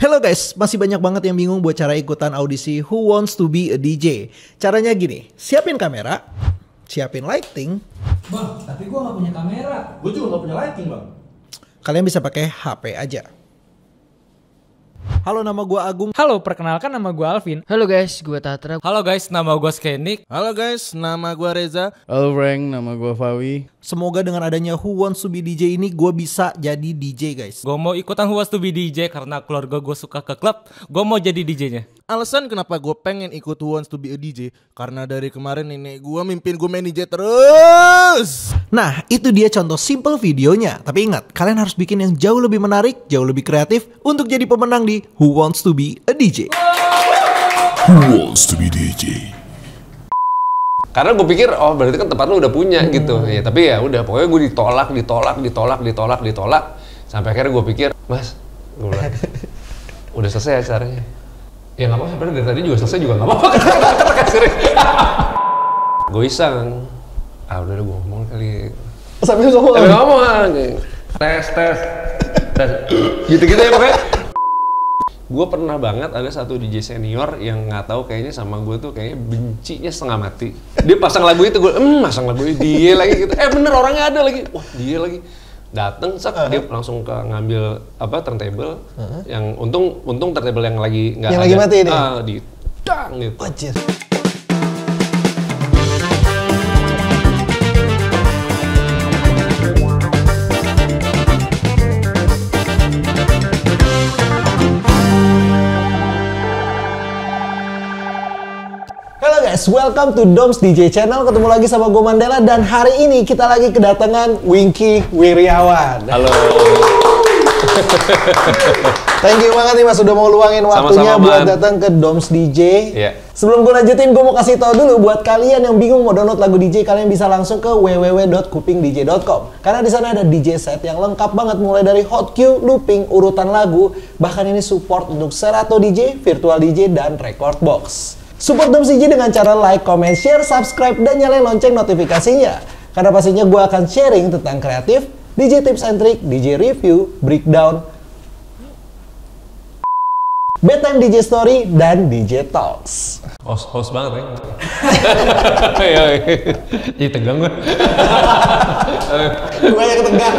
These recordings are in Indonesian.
Hello guys, masih banyak banget yang bingung buat cara ikutan audisi Who Wants to be a DJ. Caranya gini, siapin kamera, siapin lighting. Bang, tapi gua nggak punya kamera. Gue juga gak punya lighting bang. Kalian bisa pakai HP aja. Halo, nama gua Agung. Halo, perkenalkan nama gua Alvin. Halo guys, gue Tatra. Halo guys, nama gue Skenik. Halo guys, nama gue Reza. Halo Frank, nama gue Fawi. Semoga dengan adanya Who Wants to be DJ ini gue bisa jadi DJ guys. Gue mau ikutan Who Wants to be DJ karena keluarga gue suka ke klub. Gue mau jadi DJ-nya. Alasan kenapa gue pengen ikut Who Wants to be a DJ, karena dari kemarin nenek gue mimpin gue main DJ terus. Nah, itu dia contoh simple videonya. Tapi ingat, kalian harus bikin yang jauh lebih menarik, jauh lebih kreatif untuk jadi pemenang di Who Wants to be a DJ. Who Wants to be DJ? Karena gue pikir, oh berarti kan tempat lu udah punya gitu. Ya, tapi ya udah, pokoknya gue ditolak. Sampai akhirnya gue pikir, Mas, gue bilang, udah selesai acaranya. Ya nggak apa-apa, sebenarnya dari tadi juga selesai juga nggak apa-apa. Gue iseng, udah gue ngomong kali. Sambil ngomong. Tes. Gitu-gitu ya pokoknya. Gue pernah banget ada satu DJ senior yang nggak tahu kayaknya sama gue tuh kayaknya bencinya setengah mati. Dia pasang lagu itu, gue pasang lagu ini dia lagi gitu. Bener orangnya ada lagi. Wah dia lagi. Dateng dia langsung ke ngambil turntable. Yang untung turntable yang lagi nggak ada. Yang lagi mati ini. Di dang gitu. Wajir. Guys, welcome to Doms DJ Channel. Ketemu lagi sama gue Mandela dan hari ini kita lagi kedatangan Winky Wiryawan. Halo. Thank you banget nih Mas udah mau luangin waktunya Sama-sama, buat datang ke Doms DJ. Yeah. Sebelum gue lanjutin, gue mau kasih tau dulu buat kalian yang bingung mau download lagu DJ, kalian bisa langsung ke www.kupingdj.com. Karena di sana ada DJ set yang lengkap banget mulai dari hot cue, looping, urutan lagu, bahkan ini support untuk Serato DJ, virtual DJ dan record box. Support Doms DJ dengan cara like, comment, share, subscribe, dan nyalain lonceng notifikasinya. Karena pastinya gue akan sharing tentang kreatif, DJ tips and trick, DJ review, breakdown, bedtime DJ story, dan DJ talks. Host banget ya. Jadi tegang gue. Gue yang tegang.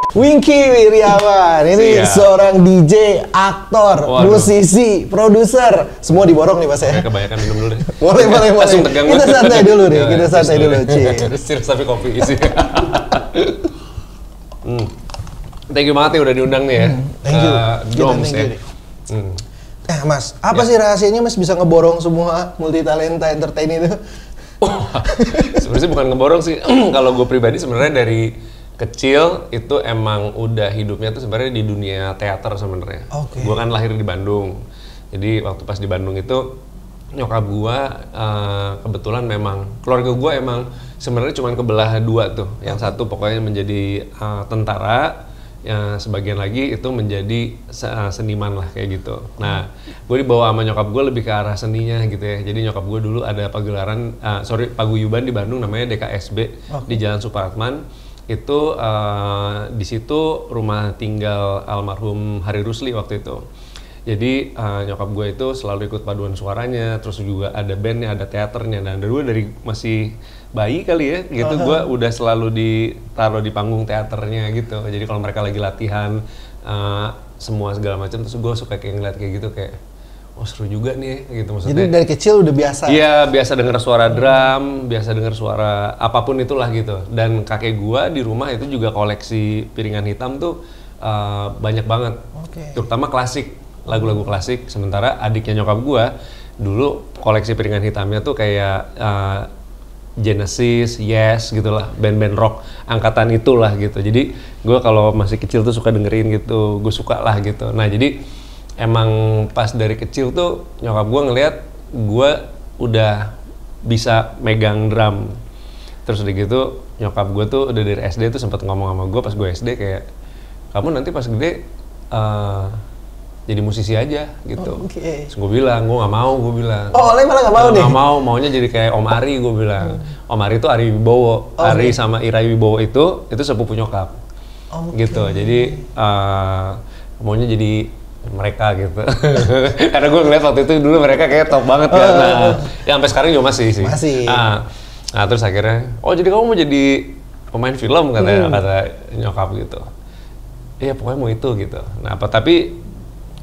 Winky Wiryawan, ini seorang DJ, aktor, musisi, produser, semua diborong nih Mas ya. Kebanyakan minum dulu deh. Boleh. Langsung tegang. Kita santai dulu nih, Cheers tapi kopi isi. Thank you banget ya udah diundang nih ya. Thank you. Doms ya. Mas, apa sih rahasianya Mas bisa ngeborong semua multi talenta entertain itu? Sebenarnya bukan ngeborong sih. Kalau gue pribadi sebenarnya dari kecil itu emang udah hidupnya tuh sebenarnya di dunia teater sebenarnya. Okay. Gue kan lahir di Bandung, jadi waktu pas di Bandung itu nyokap gue kebetulan memang keluarga gue emang sebenarnya cuma kebelah dua tuh. Yang satu pokoknya menjadi tentara, yang sebagian lagi itu menjadi seniman lah kayak gitu. Nah, gue dibawa sama nyokap gue lebih ke arah seninya gitu ya. Jadi nyokap gue dulu ada paguyuban di Bandung namanya DKSB di Jalan Supratman. Itu di situ rumah tinggal almarhum Hari Rusli waktu itu. Jadi nyokap gue itu selalu ikut paduan suaranya, terus juga ada bandnya, ada teaternya. Dan dulu dari masih bayi kali ya, gitu gue udah selalu ditaruh di panggung teaternya gitu. Jadi kalau mereka lagi latihan semua segala macam, terus gue suka kayak ngeliat kayak gitu kayak, oh seru juga nih gitu maksudnya. Jadi dari kecil udah biasa? Iya, biasa dengar suara drum, biasa dengar suara apapun itulah gitu. Dan kakek gua di rumah itu juga koleksi piringan hitam tuh banyak banget. Terutama klasik, lagu-lagu klasik. Sementara adiknya nyokap gua dulu koleksi piringan hitamnya tuh kayak Genesis, Yes gitulah, band-band rock angkatan itulah gitu. Jadi gua kalau masih kecil tuh suka dengerin gitu, gue suka lah gitu. Nah jadi emang pas dari kecil tuh nyokap gue ngelihat gue udah bisa megang drum. Terus udah gitu nyokap gue tuh udah dari SD tuh sempat ngomong sama gue pas gue SD kayak, kamu nanti pas gede jadi musisi aja gitu. Terus gue bilang, gue nggak mau, gue bilang. Oh, Oleh malah nggak mau nih? Nggak mau, maunya jadi kayak Om Ari, gue bilang. Om Ari itu Ari Wibowo. Ari sama Ira Wibowo itu sepupu nyokap. Gitu, jadi maunya jadi mereka gitu. Karena gue ngeliat waktu itu dulu mereka kayak top banget kan. Nah, ya sampai sekarang juga masih sih. Masih. Nah, terus akhirnya, oh jadi kamu mau jadi pemain film kata nyokap gitu. Iya pokoknya mau itu gitu. Nah tapi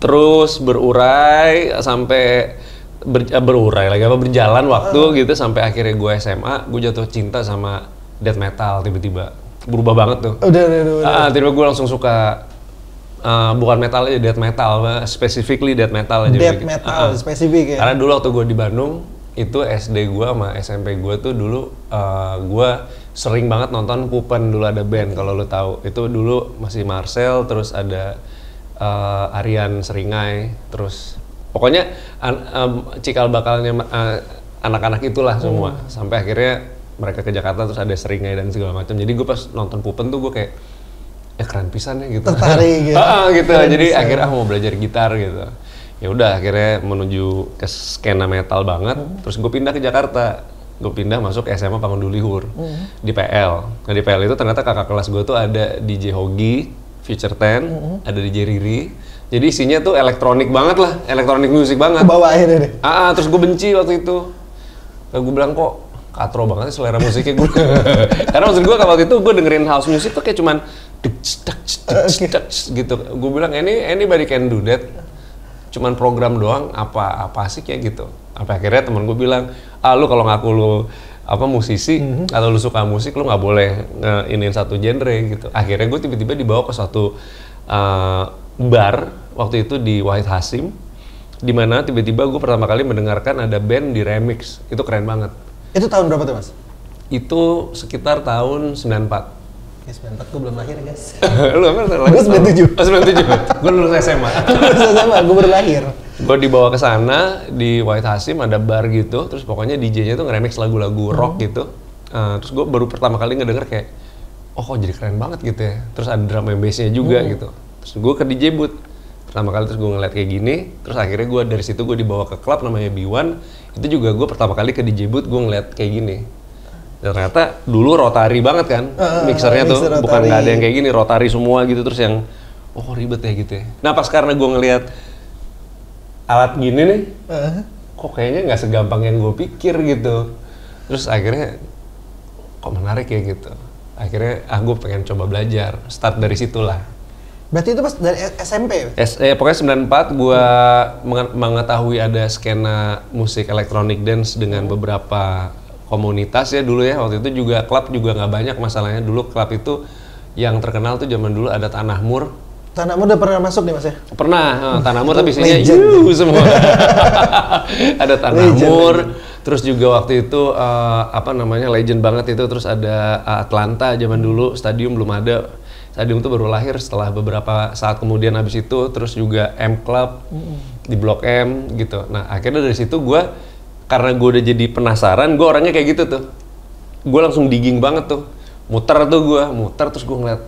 terus berjalan waktu gitu sampai akhirnya gue SMA, gue jatuh cinta sama death metal tiba-tiba. Berubah banget tuh. Udah. Tiba-tiba gue langsung suka bukan metal aja, death metal, specifically death metal aja. Death metal spesifik ya. Karena dulu waktu gue di Bandung, itu SD gue sama SMP gue tuh dulu gue sering banget nonton Pupen, dulu ada band kalau lo tahu. Itu dulu masih Marcel, terus ada Aryan Seringai, terus pokoknya cikal bakalnya anak-anak itulah semua. Sampai akhirnya mereka ke Jakarta terus ada Seringai dan segala macam. Jadi gue pas nonton Pupen tuh gue kayak keren pisan ya gitu. Tertarik gitu. Gitu. Jadi akhirnya mau belajar gitar gitu. Ya udah akhirnya menuju ke skena metal banget. Terus gue pindah ke Jakarta. Gue pindah masuk SMA Pangundu Luhur di PL. Nah di PL itu ternyata kakak kelas gue tuh ada DJ Hogi, Future 10, ada DJ Riri. Jadi isinya tuh elektronik banget lah, elektronik musik banget. Kebawa akhirnya deh. Terus gue benci waktu itu. Gue bilang kok katro banget sih selera musiknya gue. Karena maksud gue waktu itu gue dengerin house music tuh kayak cuman gitu. Gue bilang anybody can do that. Cuman program doang apa sih kayak gitu. Sampai akhirnya temen gue bilang, lu kalau ngaku lu musisi atau lu suka musik, lu nggak boleh ngeinin satu genre gitu. Akhirnya gue tiba-tiba dibawa ke suatu bar waktu itu di Wahid Hasim, di mana tiba-tiba gue pertama kali mendengarkan ada band di remix. Itu keren banget. Itu tahun berapa tuh mas? Itu sekitar tahun 94. Ya 94 gue belum lahir guys. Lu apa lahir? Gue 97. 97. Gue lulus SMA. Gue baru lahir. Gue dibawa ke sana di White Hasim ada bar gitu, terus pokoknya DJ-nya tuh nge-remix lagu-lagu rock gitu. Terus gue baru pertama kali ngedenger kayak, oh kok jadi keren banget gitu ya. Terus ada drum and bass-nya juga gitu. Terus gue ke DJ booth. Pertama kali terus gue ngeliat kayak gini, terus akhirnya gue dari situ gue dibawa ke klub namanya B1. Itu juga gue pertama kali ke DJ booth gue ngeliat kayak gini. Dan ternyata dulu rotary banget kan, mixernya tuh mixer bukan rotary. nggak ada yang kayak gini, rotary semua gitu. Terus yang, oh ribet ya gitu ya. Nah pas karena gue ngeliat alat gini nih, kok kayaknya nggak segampang yang gue pikir gitu. Terus akhirnya, kok menarik ya gitu. Akhirnya, gue pengen coba belajar. Start dari situlah. Berarti itu pas dari SMP? Pokoknya 94 gue mengetahui ada skena musik elektronik dance dengan beberapa komunitas ya dulu ya. Waktu itu juga klub juga nggak banyak masalahnya. Dulu klub itu yang terkenal tuh zaman dulu ada Tanah Mur. Tanah Mur udah pernah masuk nih mas ya? Pernah, Tanah Mur tapi isinya Legend. semua. Ada Tanah Mur, terus juga waktu itu legend banget itu. Terus ada Atlanta zaman dulu, stadium belum ada. Stadium itu baru lahir setelah beberapa saat kemudian habis itu. Terus juga M Club di Blok M gitu. Nah akhirnya dari situ gue, karena gue udah jadi penasaran, gue orangnya kayak gitu tuh. Gue langsung digging banget tuh. Muter terus gue ngeliat,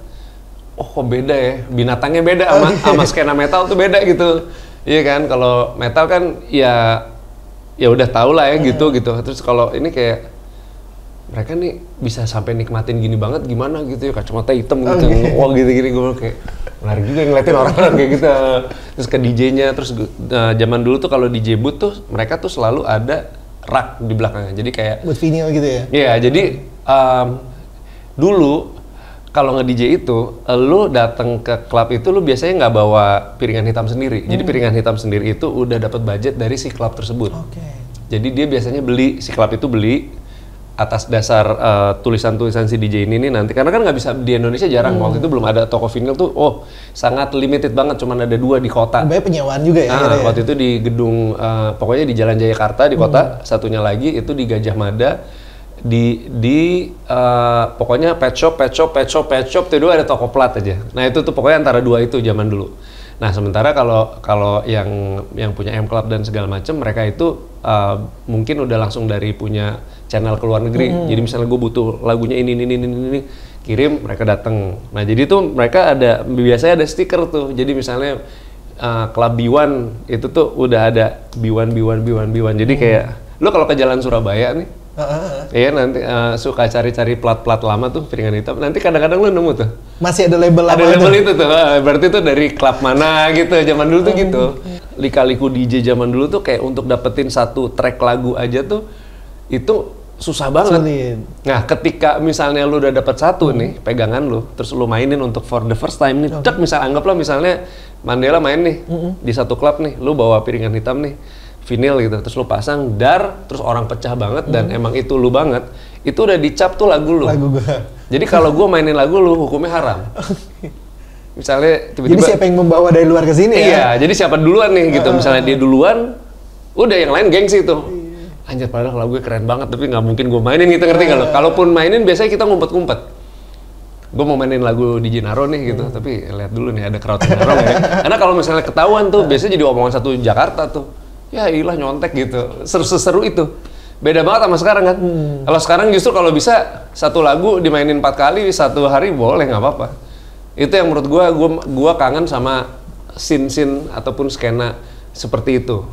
oh kok beda ya, binatangnya beda sama skena metal tuh beda gitu. Iya kan, kalau metal kan ya udah tau lah ya gitu. Terus kalau ini kayak mereka nih bisa sampai nikmatin gini banget gimana gitu ya, kacamata hitam gitu. Wah gini-gini gue kayak menarik juga ngeliatin orang-orang kayak gitu. Terus ke DJ-nya, terus zaman dulu tuh kalau DJ booth tuh mereka tuh selalu ada rak di belakangnya. Jadi kayak Buat vinyl gitu ya? iya, jadi dulu kalau nge-DJ itu, lu datang ke klub itu lu biasanya nggak bawa piringan hitam sendiri. Jadi piringan hitam sendiri itu udah dapat budget dari si klub tersebut. Oke. Jadi dia biasanya si klub itu beli atas dasar tulisan-tulisan si DJ ini nih nanti. Karena kan nggak bisa di Indonesia jarang. Waktu itu belum ada toko vinyl tuh, sangat limited banget. Cuman ada 2 di kota. Banyak penyewaan juga ya? akhirnya ya? Waktu itu di gedung, pokoknya di Jalan Jayakarta di kota. Satunya lagi itu di Gajah Mada. Pokoknya pet shop itu dua ada toko plat aja. Nah itu tuh pokoknya antara 2 itu zaman dulu. Nah sementara kalau yang punya M Club dan segala macam mereka itu mungkin udah langsung dari punya channel ke luar negeri. Jadi misalnya gue butuh lagunya ini kirim, mereka datang. Nah jadi tuh mereka biasanya ada stiker tuh. Jadi misalnya Club B1 itu tuh udah ada B1. Jadi kayak lu kalau ke Jalan Surabaya nih Iya nanti suka cari-cari plat-plat lama tuh piringan hitam. Nanti kadang-kadang lu nemu tuh. Masih ada label Ada lama label itu tuh. Berarti tuh dari klub mana gitu. Zaman dulu tuh gitu. Lika-liku DJ zaman dulu tuh kayak untuk dapetin satu track lagu aja tuh itu susah banget. Sulit. Nah, ketika misalnya lu udah dapet satu nih pegangan lu, terus lu mainin untuk for the first time nih. Cek misal anggaplah misalnya Mandela main nih di satu klub nih, lu bawa piringan hitam nih. Vinyl gitu, terus lu pasang dar, terus orang pecah banget dan emang itu lu banget, itu udah dicap tuh lagu lu. Lagu gua. Jadi kalau gua mainin lagu lu, hukumnya haram. Misalnya Jadi tiba-tiba, siapa yang membawa dari luar ke sini ya? iya, jadi siapa duluan nih gitu. Misalnya dia duluan, udah yang lain gengsi tuh. Anjir padahal lagunya keren banget, tapi nggak mungkin gua mainin gitu, ngerti nggak lo? Kalaupun mainin biasanya kita ngumpet-ngumpet. Gue mau mainin lagu DJ Naro nih gitu, tapi lihat dulu nih ada crowd Naro ya. Karena kalau misalnya ketahuan tuh, biasanya jadi omongan satu Jakarta tuh. Ya ilah nyontek gitu, seru itu. Beda banget sama sekarang kan. Kalau sekarang justru kalau bisa satu lagu dimainin 4 kali satu hari boleh nggak apa-apa. Itu yang menurut gua kangen sama scene ataupun skena seperti itu.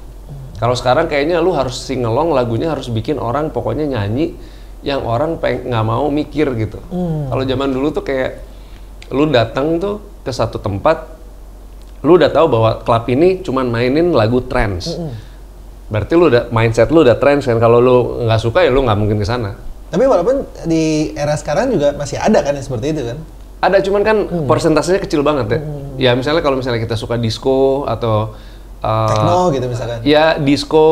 Kalau sekarang kayaknya lu harus singelong lagunya harus bikin orang pokoknya nyanyi yang orang nggak mau mikir gitu. Kalau zaman dulu tuh kayak lu datang tuh ke satu tempat, lu udah tahu bahwa klub ini cuman mainin lagu trance. Berarti lu udah mindset lu udah trance kan. Kalau lu nggak suka ya lu nggak mungkin ke sana. Tapi walaupun di era sekarang juga masih ada kan yang seperti itu kan? Ada cuman kan persentasenya kecil banget ya. Ya misalnya kalau misalnya kita suka disco atau Techno gitu misalkan. ya disco,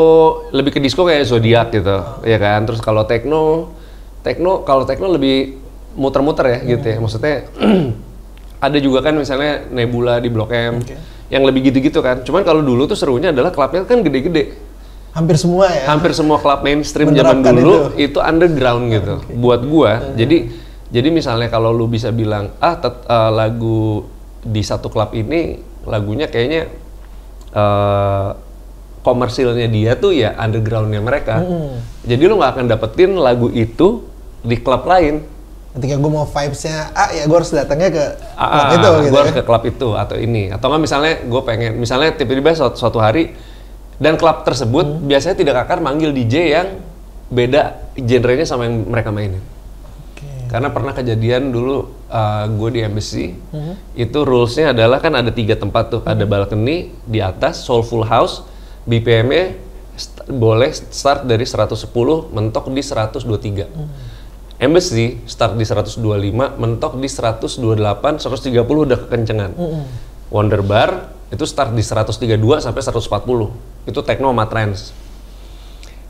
lebih ke disco kayak Zodiac gitu, ya kan. Terus kalau kalau techno lebih muter-muter ya gitu ya. Maksudnya ada juga kan misalnya Nebula di Blok M yang lebih gitu-gitu kan. Cuman kalau dulu tuh serunya adalah klubnya kan gede-gede. Hampir semua ya? Hampir semua klub mainstream zaman Menerapkan dulu itu underground gitu. Buat gua, jadi misalnya kalau lu bisa bilang lagu di satu klub ini lagunya kayaknya komersilnya dia tuh ya undergroundnya mereka. Jadi lu nggak akan dapetin lagu itu di klub lain. Ketika gue mau vibes-nya ya gue harus datangnya ke klub itu gitu gue harus ya? ke klub itu atau ini. Atau nggak misalnya gue pengen, misalnya tiba-tiba suatu hari dan klub tersebut biasanya tidak akan manggil DJ yang beda genrenya sama yang mereka mainin. Karena pernah kejadian dulu gue di Embassy, itu rules-nya adalah kan ada 3 tempat tuh, ada balcony di atas, soulful house, BPM-nya boleh start dari 110, mentok di 123. Embassy start di 125, mentok di 128, 130 udah kekencengan. Wonder Bar itu start di 132 sampai 140. Itu techno sama trance.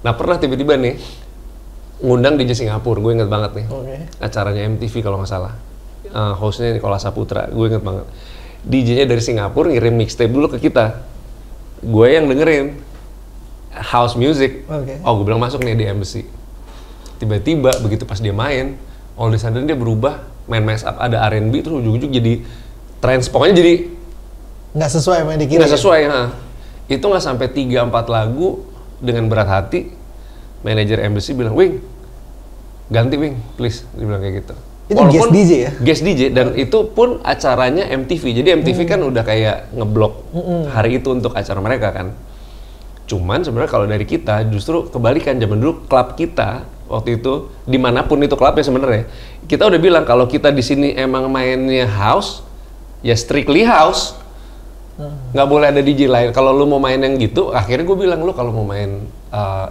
Nah, pernah tiba-tiba nih ngundang DJ Singapura, gue inget banget nih. Acaranya MTV kalau nggak salah. Hostnya Nicola Saputra, gue inget banget. DJ-nya dari Singapura ngirim mixtape dulu ke kita. Gue yang dengerin house music. Oh, gue bilang masuk nih di Embassy. Tiba-tiba begitu pas dia main, all of a sudden dia berubah, main mash up, ada R&B terus ujung-ujung jadi trance, pokoknya jadi nggak sesuai sama yang dikira. nggak sesuai. Itu nggak sampai 3-4 lagu dengan berat hati, manajer Embassy bilang, "Wing, ganti Wing, please," dia bilang kayak gitu. Itu guest DJ ya? Guest DJ, dan itu pun acaranya MTV. Jadi MTV kan udah kayak ngeblok hari itu untuk acara mereka kan. Cuman sebenarnya kalau dari kita justru kebalikan. Zaman dulu klub kita waktu itu dimanapun itu klubnya sebenarnya, kita udah bilang kalau kita di sini emang mainnya house, ya strictly house. Nggak boleh ada DJ lain. Kalau lu mau main yang gitu, akhirnya gue bilang, lu kalau mau main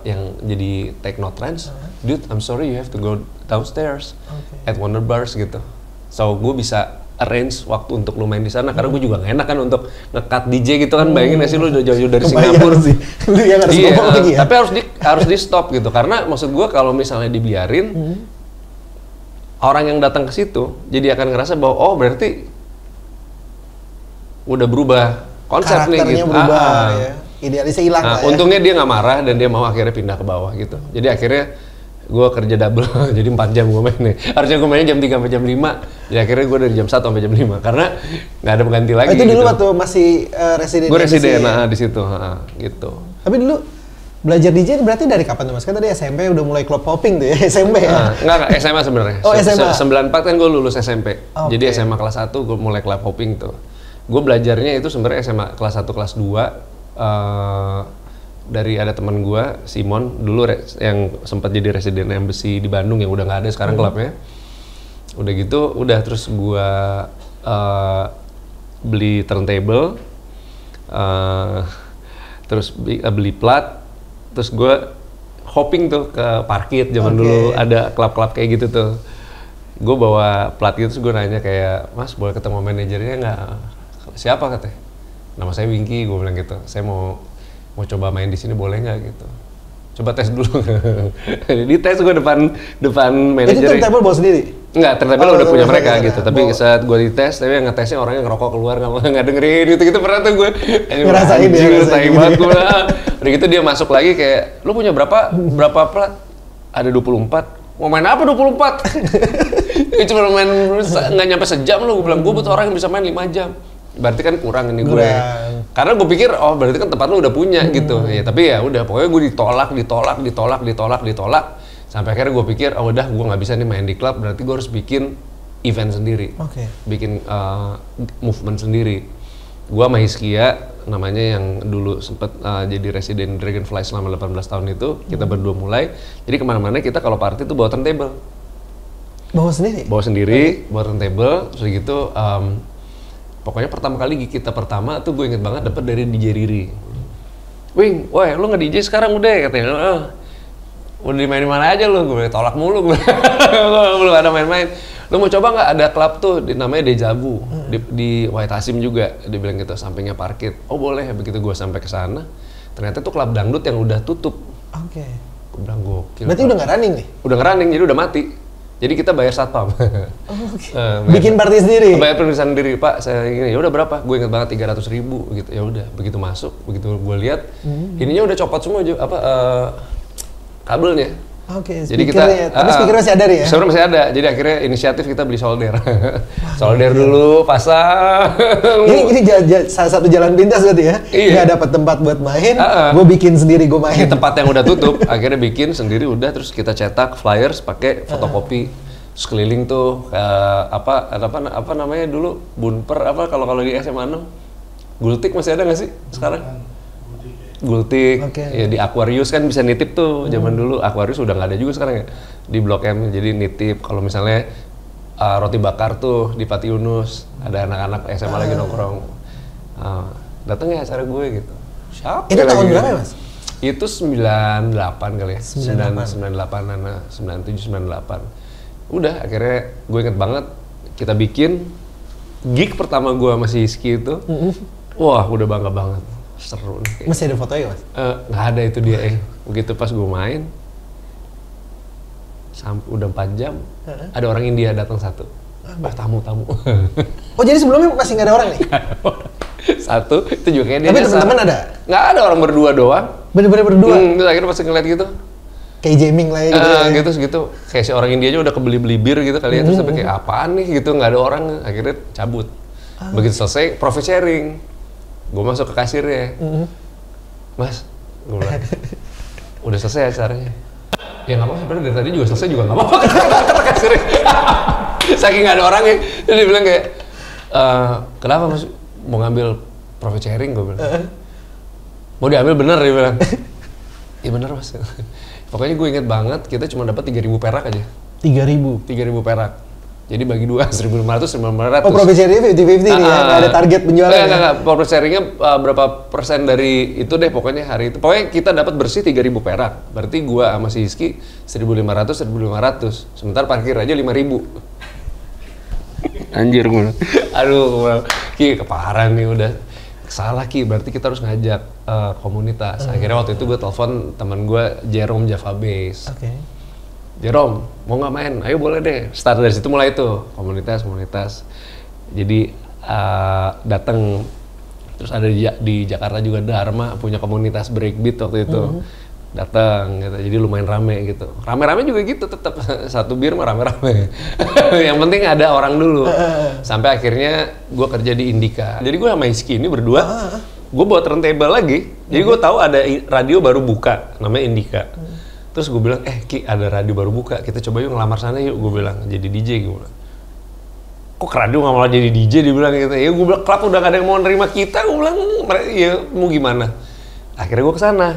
yang jadi techno trance, dude, I'm sorry you have to go downstairs at Wonder Bars gitu. So gue bisa arrange waktu untuk lu main di sana, karena gue juga nggak enak kan untuk nge-cut DJ gitu kan. Bayangin nggak sih lu udah jauh-jauh dari Singapura sih. Lu yang harus ngomong lagi ya? Tapi harus di stop gitu, karena maksud gue kalau misalnya dibiarin, orang yang datang ke situ jadi akan ngerasa bahwa oh berarti udah berubah konsep nih karakternya gitu. berubah ya. Idealisnya hilang lah ya. Untungnya dia nggak marah dan dia mau akhirnya pindah ke bawah gitu. Jadi akhirnya gue kerja double, jadi 4 jam gue main nih. Harusnya gue mainnya jam 3 sampai jam 5. Jadi akhirnya gue dari jam 1 sampai jam 5 karena nggak ada pengganti lagi. Itu dulu gitu. waktu masih residen. Gue residen di situ, gitu. Tapi dulu belajar DJ berarti dari kapan tuh Mas? Kan tadi SMP udah mulai club hopping tuh ya, SMP ya? Enggak, SMA sebenarnya. Oh, SMA. 94 kan gue lulus SMP. Jadi SMA kelas 1 gue mulai club hopping tuh. Gue belajarnya itu sebenarnya SMA kelas 1, kelas 2. dari ada teman gua Simon dulu yang sempat jadi resident embassy di Bandung yang udah nggak ada sekarang klubnya. Udah gitu, terus gua beli turntable, terus beli plat, terus gua hopping tuh ke parkit zaman dulu ada klub-klub kayak gitu tuh. Gue bawa plat gitu, terus gue nanya kayak, Mas boleh ketemu manajernya nggak? Siapa katanya? Nama saya Winky, gue bilang gitu. Saya mau coba main di sini boleh nggak gitu? Coba tes dulu. Jadi tes gue depan manajernya. Itu turntable bawa sendiri? Enggak, turntable udah punya mereka gitu. Tapi saat gue dites, tapi yang ngetesnya orangnya ngerokok keluar nggak dengerin gitu pernah tuh gue. Ngerasain ya? Ngerasain banget gue. Udah gitu dia masuk lagi kayak, lu punya berapa plat? Ada 24. Mau main apa 24? Cuma main nggak nyampe sejam lu, gue bilang gue butuh orang yang bisa main 5 jam. Berarti kan kurang ini gue. Karena gue pikir berarti kan tempat lu udah punya gitu. Ya tapi ya udah pokoknya gue ditolak. Sampai akhirnya gue pikir udah gue nggak bisa nih main di klub, berarti gue harus bikin event sendiri. Bikin movement sendiri. Gue sama Hiskia namanya yang dulu sempat jadi residen Dragonfly selama 18 tahun itu, kita berdua mulai. Jadi kemana-mana kita kalau party tuh bawa turntable. Bawa sendiri, bawa turntable, terus gitu. Pokoknya pertama kali kita tuh gue inget banget dapat dari DJ Riri. Wing, woi lu nge-DJ sekarang udah katanya. Udah dimain mana aja lu, gue tolak mulu gue. Belum ada main-main. Lu mau coba nggak ada klub tuh namanya Deja Vu di White Hasim juga, dia bilang gitu sampingnya parkit. Oh boleh, begitu gue sampai ke sana ternyata tuh klub dangdut yang udah tutup. Gue bilang gokil. Berarti udah nggak running nih? Udah nggak running, jadi udah mati. Jadi kita bayar satpam. Bikin party sendiri? Bayar penulisan sendiri, Pak. Saya gini, ya udah berapa? Gue inget banget 300.000 gitu. Ya udah, begitu masuk, begitu gue lihat, ininya udah copot semua kabelnya. Jadi kita, tapi speaker masih ada ya? Speaker masih ada. Jadi akhirnya inisiatif kita beli solder. Solder dulu, pasang. Ini salah satu jalan pintas berarti ya? Nggak dapat tempat buat main, gue bikin sendiri, gue main. Di tempat yang udah tutup, akhirnya bikin sendiri udah, terus kita cetak flyers pakai fotokopi. Sekeliling tuh apa namanya dulu Bunper kalau di SMA 6 Gultik masih ada nggak sih sekarang? Gultik, ya di Aquarius kan bisa nitip tuh zaman dulu. Aquarius udah nggak ada juga sekarang ya di Blok M, jadi nitip. Kalau misalnya roti bakar tuh di Pati Yunus, ada anak-anak SMA lagi nongkrong, datang ya acara gue gitu. Siapa? Itu tahun berapa ya, Mas? Itu 98 kali ya, 98-an, 97, 98. Udah akhirnya gue inget banget kita bikin gig pertama gue masih Ski itu, wah udah bangga banget. Seru nih. Masih ada fotonya, Mas? Nggak ada itu dia. Begitu pas gue main, udah 4 jam, ada orang India datang satu. Tamu. Oh jadi sebelumnya masih nggak ada orang nih? Satu, itu juga kayak dia. Tapi teman-teman ada? Nggak ada, orang berdua doang. Bener-bener berdua? Terus akhirnya pas ngeliat gitu. Kayak jamming lah ya gitu. Kayak si orang India aja udah kebeli-beli bir gitu kali ya. Terus tapi kayak apaan nih gitu, nggak ada orang. Akhirnya cabut. Begitu selesai, profit sharing. Gue masuk ke kasirnya, Mas, gue bilang, udah selesai acaranya. Ya nggak apa-apa, sebenarnya dari tadi juga selesai juga nggak apa-apa, kata kasirnya. Saking nggak ada orangnya, jadi dia bilang kayak, kenapa Mas mau ngambil profit sharing? Gue bilang, mau diambil bener, dia bilang. Iya bener Mas. Pokoknya gue inget banget, kita cuma dapat 3.000 perak aja. 3.000 perak. Jadi bagi 2, 1.500, 1.500. Oh, profit sharing-nya 50-50 nih ya? Nggak ada target penjualan ya? Nggak. Profit sharing-nya berapa persen dari itu deh pokoknya hari itu. Pokoknya kita dapat bersih 3.000 perak. Berarti gua sama si Rizky 1.500. Sementara parkir aja 5.000. Anjir gue. Aduh, Ki, keparan nih udah. Salah Ki, berarti kita harus ngajak komunitas. Akhirnya waktu itu gue telepon teman gue, Jerome Java Bass. Jerome, mau nggak main? Ayo boleh deh. Start dari situ mulai tuh komunitas. Jadi datang, terus ada di Jakarta juga Dharma punya komunitas breakbeat waktu itu. Datang gitu. Jadi lumayan rame gitu. Rame-rame juga gitu, tetap satu bir mah rame-rame. Yang penting ada orang dulu. Sampai akhirnya gue kerja di Indika. Jadi gue sama Iski ini berdua, gue bawa turntable lagi. Jadi gue tahu ada radio baru buka, namanya Indika. Terus gue bilang, Ki ada radio baru buka, kita coba yuk ngelamar sana yuk, gue bilang, jadi DJ gue bilang. Kok ke radio nggak malah jadi DJ, dia bilang gitu. Ya gue bilang, klub udah gak ada yang mau nerima kita, gue bilang, ya mau gimana. Akhirnya gue kesana.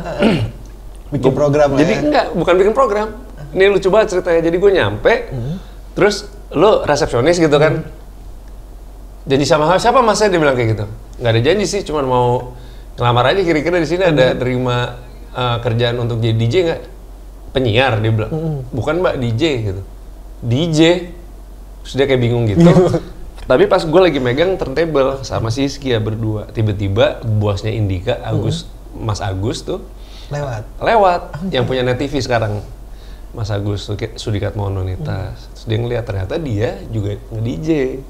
Bikin program lah Jadi ya. enggak, bukan bikin program. Ini lucu banget ceritanya. Jadi gue nyampe, terus lu resepsionis gitu kan. Janji sama siapa mas saya, dia bilang kayak gitu. Nggak ada janji sih, cuma mau ngelamar aja kira-kira di sini ada terima kerjaan untuk jadi DJ nggak? Penyiar, dia bilang. Bukan mbak, DJ gitu. DJ? Terus dia kayak bingung gitu. Tapi pas gue lagi megang turntable sama si Rizky ya berdua. Tiba-tiba bosnya Indika, Mas Agus tuh lewat yang punya Net TV sekarang, Mas Agus Sudikat Mononitas. Terus dia ngeliat ternyata dia juga nge-DJ.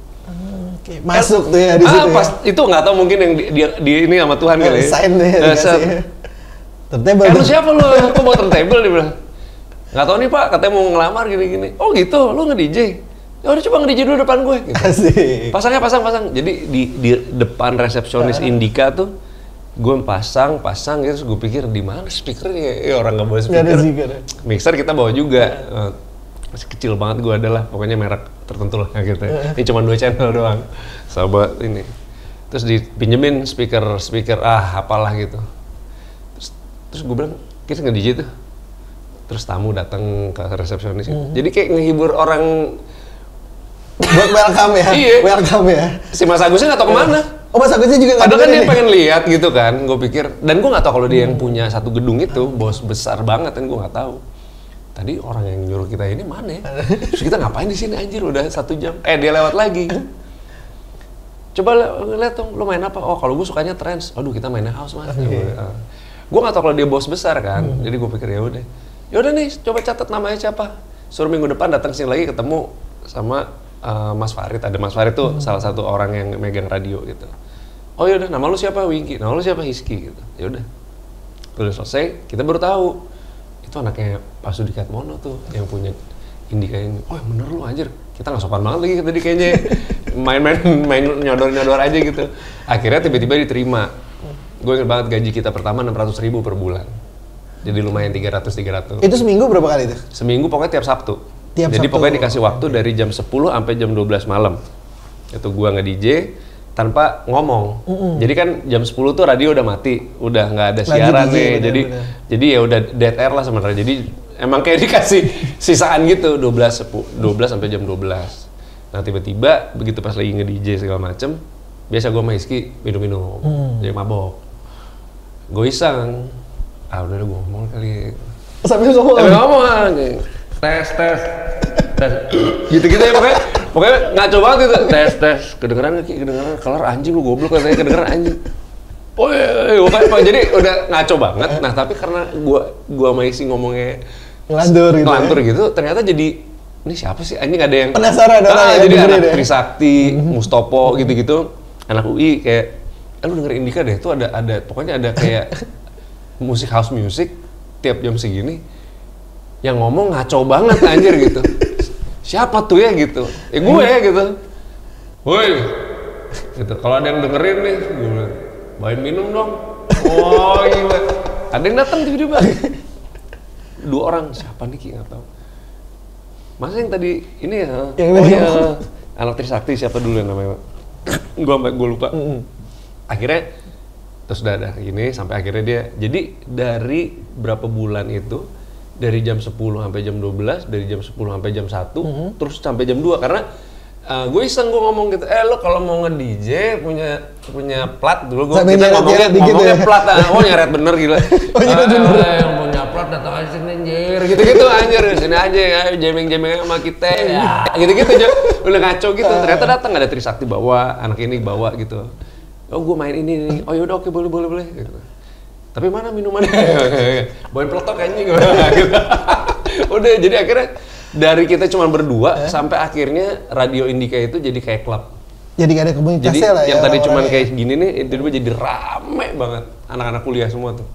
Oke, masuk tuh ya di situ Pas itu nggak tahu mungkin yang di ini sama Tuhan kali ya. Sign deh dikasih. Turntable. Lu siapa lu? Aku mau turntable, dia bilang. Nggak tahu nih pak, katanya mau ngelamar gini-gini. Oh gitu, lu nge-DJ? Ya udah coba nge-DJ dulu depan gue. Gitu. Asik. Pasang. Jadi di depan resepsionis Indika tuh gue pasang gitu, terus gue pikir di mana speakernya? Orang nggak bawa speaker. Nggak ada speaker. Mixer kita bawa juga. Masih kecil banget gue adalah, pokoknya merek tertentu lah gitu. Ini cuma 2 channel doang. Sahabat ini. Terus dipinjemin speaker apalah gitu. Terus gue bilang, kita nge-DJ tuh. Terus tamu datang ke resepsionis gitu. Jadi kayak ngehibur orang. Buat welcome ya. Iya. Welcome ya. Si Mas Agusnya nggak tahu kemana. Oh Mas Agusnya juga nggak Padahal kan dia dengerin pengen lihat gitu kan, gue pikir. Dan gue nggak tahu kalau dia yang punya satu gedung itu, bos besar banget kan, gue nggak tahu. Tadi orang yang nyuruh kita ini mana ya? Terus kita ngapain di sini anjir, udah 1 jam. Dia lewat lagi. Coba lihat dong, lo main apa? Oh kalau gue sukanya trance. Aduh kita mainnya house mas. Gue nggak tahu kalau dia bos besar kan, jadi gue pikir ya udah nih, coba catat namanya siapa. Suruh minggu depan datang sini lagi ketemu sama Mas Farid. Ada Mas Farid tuh salah satu orang yang megang radio gitu. Oh yaudah, nama lu siapa? Winky. Nama lu siapa? Hiski gitu. Yaudah. Udah selesai, kita baru tahu itu anaknya Pak Sudikat Mono tuh yang punya Indika ini. Oh yang bener lu anjir. Kita nggak sopan banget lagi tadi kayaknya. main nyodor aja gitu. Akhirnya tiba-tiba diterima. Gue inget banget gaji kita pertama 600.000 per bulan. Jadi lumayan 300. Itu seminggu berapa kali tuh? Seminggu pokoknya tiap Sabtu. Jadi Sabtu. pokoknya dikasih waktu dari jam 10 sampai jam 12 malam. Itu gua nge-DJ tanpa ngomong. Jadi kan jam 10 tuh radio udah mati, udah nggak ada siaran DJ, nih. bener. Jadi ya udah dead air lah sebenarnya. Jadi emang kayak dikasih sisaan gitu 12 sampai jam 12. Nah, tiba-tiba begitu pas lagi nge-DJ segala macem, biasa gua sama Rizky minum-minum. Jadi mabok. Gue iseng. Udah gua ngomong kali. Sambil ngomong. Tes. Gitu-gitu ya pokoknya ngaco banget itu. Tes. Kedengeran nggak Ki? Kedengeran. Kelar anjing lu goblok katanya, kedengeran anjing. Oh iya. Jadi udah ngaco banget. Nah tapi karena gua sama Isi ngomongnya ngelantur gitu, ternyata jadi ini siapa sih anjing, ada yang penasaran orang ya. Jadi anak Trisakti, Mustopo gitu-gitu, anak UI kayak lu denger Indika deh, itu ada pokoknya ada kayak musik house music tiap jam segini yang ngomong ngaco banget anjir gitu. Siapa tuh ya gitu? Gue ya gitu. Woi. Gitu. Kalau ada yang dengerin nih, gue bilang, bawain minum dong. Oh gila. Ada yang datang tiba-tiba. 2 orang, siapa nih Ki? Nggak tahu. Masa yang tadi ini ya? Anak Trisakti siapa dulu yang namanya? Gue lupa. Akhirnya terus udah ada gini sampai akhirnya dia. Jadi dari berapa bulan itu, dari jam 10 sampai jam 12, dari jam 10 sampai jam 1, terus sampai jam 2 karena gue iseng, gue ngomong gitu, lo kalau mau nge-DJ punya plat dulu, kita ngomongnya plat, nyeret bener gila. Yang punya plat datang aja sini anjir, gitu-gitu anjir, sini aja ya, jamming sama kita, ya gitu-gitu aja, udah ngaco gitu, ternyata datang ada Trisakti bawa, anak ini bawa gitu, oh gue main ini, oh yaudah oke boleh, gitu. Tapi mana minumannya? Bawain peletok anjing. Udah, jadi akhirnya dari kita cuma berdua sampai akhirnya Radio Indika itu jadi kayak klub. Jadi gak ada komunitasnya jadi, lah ya. Yang tadi cuma kayak gini nih, itu jadi rame banget anak-anak kuliah semua tuh.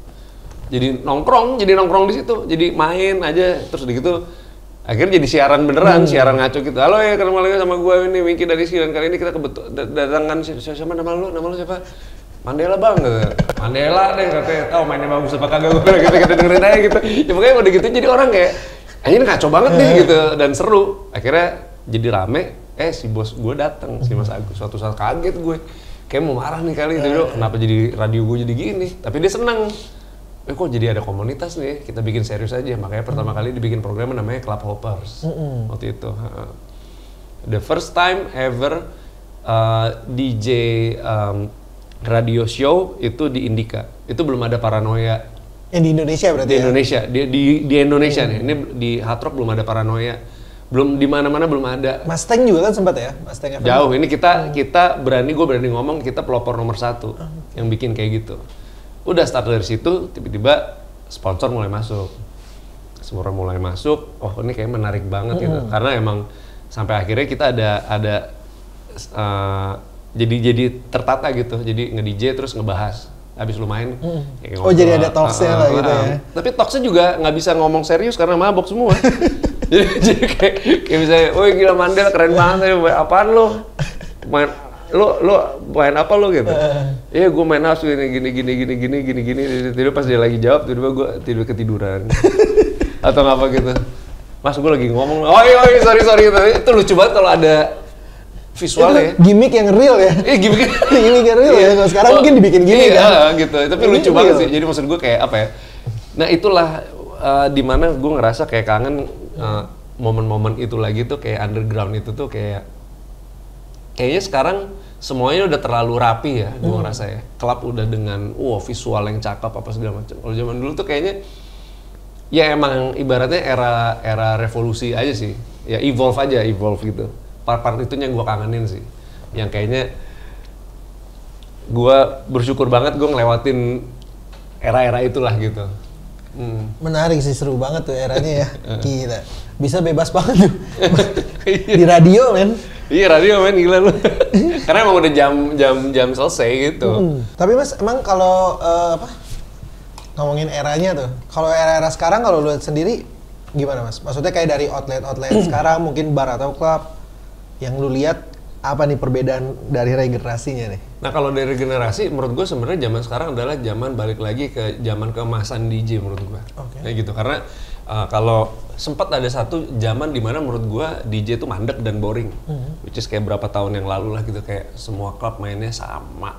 Jadi nongkrong di situ. Jadi main aja terus gitu. Akhirnya jadi siaran beneran, siaran ngaco gitu. Halo ya, ketemu lagi sama gue ini Winky dari sini, dan kali ini kita kedatangan siapa nama lu siapa? Mandela bang, gitu. Mandela deh katanya, tahu mainnya bagus apa kagak, gue kita dengerin aja gitu. Ya pokoknya udah gitu jadi orang kayak, anjing ngaco banget nih gitu dan seru. Akhirnya jadi rame, si bos gue datang, si Mas Agus. Suatu saat kaget gue, kayak mau marah nih kali itu, kenapa jadi radio gue jadi gini? Tapi dia seneng. kok jadi ada komunitas nih, kita bikin serius aja. Makanya pertama kali dibikin program namanya Club Hoppers waktu itu. The first time ever DJ radio show itu di Indika. Itu belum ada Paranoia. Yang di Indonesia berarti Di Indonesia, di Indonesia nih. Ini di Hard Rock belum ada Paranoia. Belum di mana-mana belum ada. Mustang juga kan sempat ya? Mustang FM. Jauh. Ini gue berani ngomong kita pelopor nomor 1 yang bikin kayak gitu. Udah start dari situ, tiba-tiba sponsor mulai masuk. Semua mulai masuk. Oh, ini kayak menarik banget gitu. Karena emang sampai akhirnya kita ada jadi tertata gitu. Jadi nge-DJ terus ngebahas. Habis lu main. Oh, jadi ada talksnya lah gitu ya. Tapi talksnya juga nggak bisa ngomong serius karena mabok semua. jadi kayak misalnya, woi gila Mandel keren banget, apaan lu? Lu main apa lu gitu? Iya gue main house gini. Tiba-tiba pas dia lagi jawab, tiba-tiba gue tidur ketiduran. Atau ngapa gitu. Mas gue lagi ngomong, oh iya sorry itu lucu banget kalau ada visualnya. Gimmick yang real ya? Gimmick yang real ya. Kalau sekarang mungkin dibikin gini kan? Gitu. Tapi lucu banget sih. Jadi maksud gue kayak apa ya? Nah itulah dimana gue ngerasa kayak kangen momen-momen itu lagi tuh kayak underground itu tuh kayaknya sekarang semuanya udah terlalu rapi ya, gue ngerasa ya. Klub udah dengan visual yang cakep apa segala macam. Kalau zaman dulu tuh kayaknya ya emang ibaratnya era revolusi aja sih. Ya evolve gitu. Part-part itunya yang gue kangenin sih. Yang kayaknya gue bersyukur banget gue ngelewatin era-era itulah gitu. Menarik sih, seru banget tuh eranya ya. Gila. Bisa bebas banget tuh. Di radio men. Iya radio men, gila lu. Karena emang udah jam selesai gitu. Tapi Mas, emang kalau ngomongin eranya tuh, kalau era-era sekarang kalau lu lihat sendiri gimana Mas? Maksudnya kayak dari outlet sekarang mungkin bar atau klub yang lu lihat apa nih perbedaan dari regenerasinya nih? Nah kalau dari regenerasi menurut gue sebenarnya zaman sekarang adalah zaman balik lagi ke zaman keemasan DJ menurut gue. Kayak gitu karena kalau sempat ada satu zaman dimana menurut gue DJ itu mandek dan boring, which is kayak berapa tahun yang lalu lah gitu, kayak semua klub mainnya sama,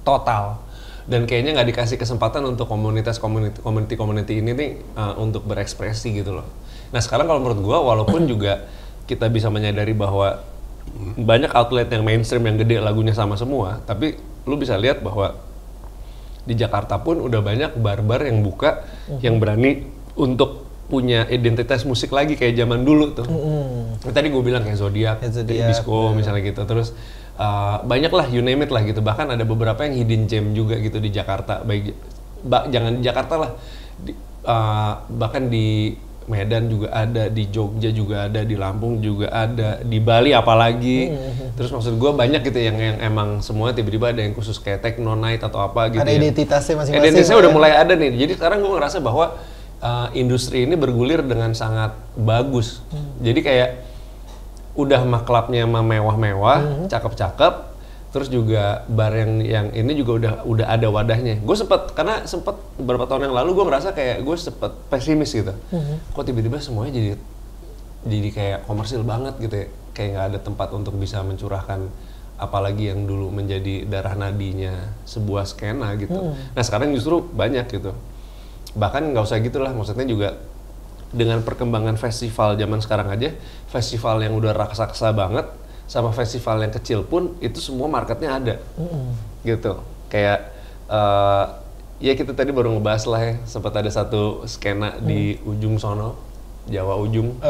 total, dan kayaknya nggak dikasih kesempatan untuk community ini nih untuk berekspresi gitu loh. Nah sekarang kalau menurut gue walaupun juga kita bisa menyadari bahwa banyak outlet yang mainstream yang gede lagunya sama semua, tapi lu bisa lihat bahwa di Jakarta pun udah banyak bar-bar yang buka yang berani untuk punya identitas musik lagi kayak zaman dulu tuh. Tadi gue bilang kayak Zodiac, Disco misalnya gitu. Terus banyak lah, you name it lah gitu. Bahkan ada beberapa yang hidden gem juga gitu di Jakarta. Jangan di Jakarta lah, bahkan di Medan juga ada, di Jogja juga ada, di Lampung juga ada, di Bali apalagi. Terus maksud gue banyak gitu yang emang semua tiba-tiba ada yang khusus kayak techno night atau apa gitu. Ada identitasnya masing-masing. Identitasnya udah mulai ada nih. Jadi sekarang gue ngerasa bahwa industri ini bergulir dengan sangat bagus. Jadi kayak udah mah klubnya mah mewah-mewah, cakep-cakep. Terus juga bar yang ini juga udah ada wadahnya. Gue karena sempet beberapa tahun yang lalu gue ngerasa kayak gue sempet pesimis gitu. Kok tiba-tiba semuanya jadi kayak komersil banget gitu ya. Kayak nggak ada tempat untuk bisa mencurahkan apalagi yang dulu menjadi darah nadinya sebuah skena gitu. Nah sekarang justru banyak gitu. Bahkan nggak usah gitulah, maksudnya juga dengan perkembangan festival zaman sekarang aja, festival yang udah raksasa banget sama festival yang kecil pun itu semua marketnya ada, gitu. Kayak ya kita tadi baru ngebahas lah ya, sempat ada satu skena di ujung sono, Jawa ujung,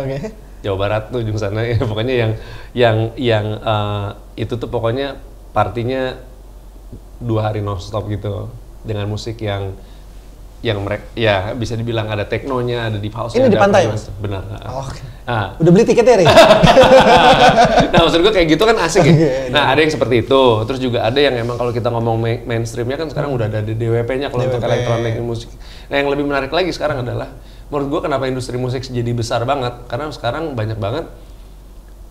Jawa Barat tuh ujung sana ya, pokoknya yang itu tuh pokoknya partinya 2 hari nonstop gitu dengan musik yang mereka ya bisa dibilang ada teknonya, ada deep house-nya. Ini di pantai Mas? Benar. Udah beli tiketnya nih? Nah maksud gue kayak gitu kan asik ya. Nah ada yang seperti itu, terus juga ada yang emang kalau kita ngomong mainstreamnya kan sekarang udah ada DWP-nya kalau untuk elektronik musik. Nah yang lebih menarik lagi sekarang adalah menurut gue kenapa industri musik jadi besar banget, karena sekarang banyak banget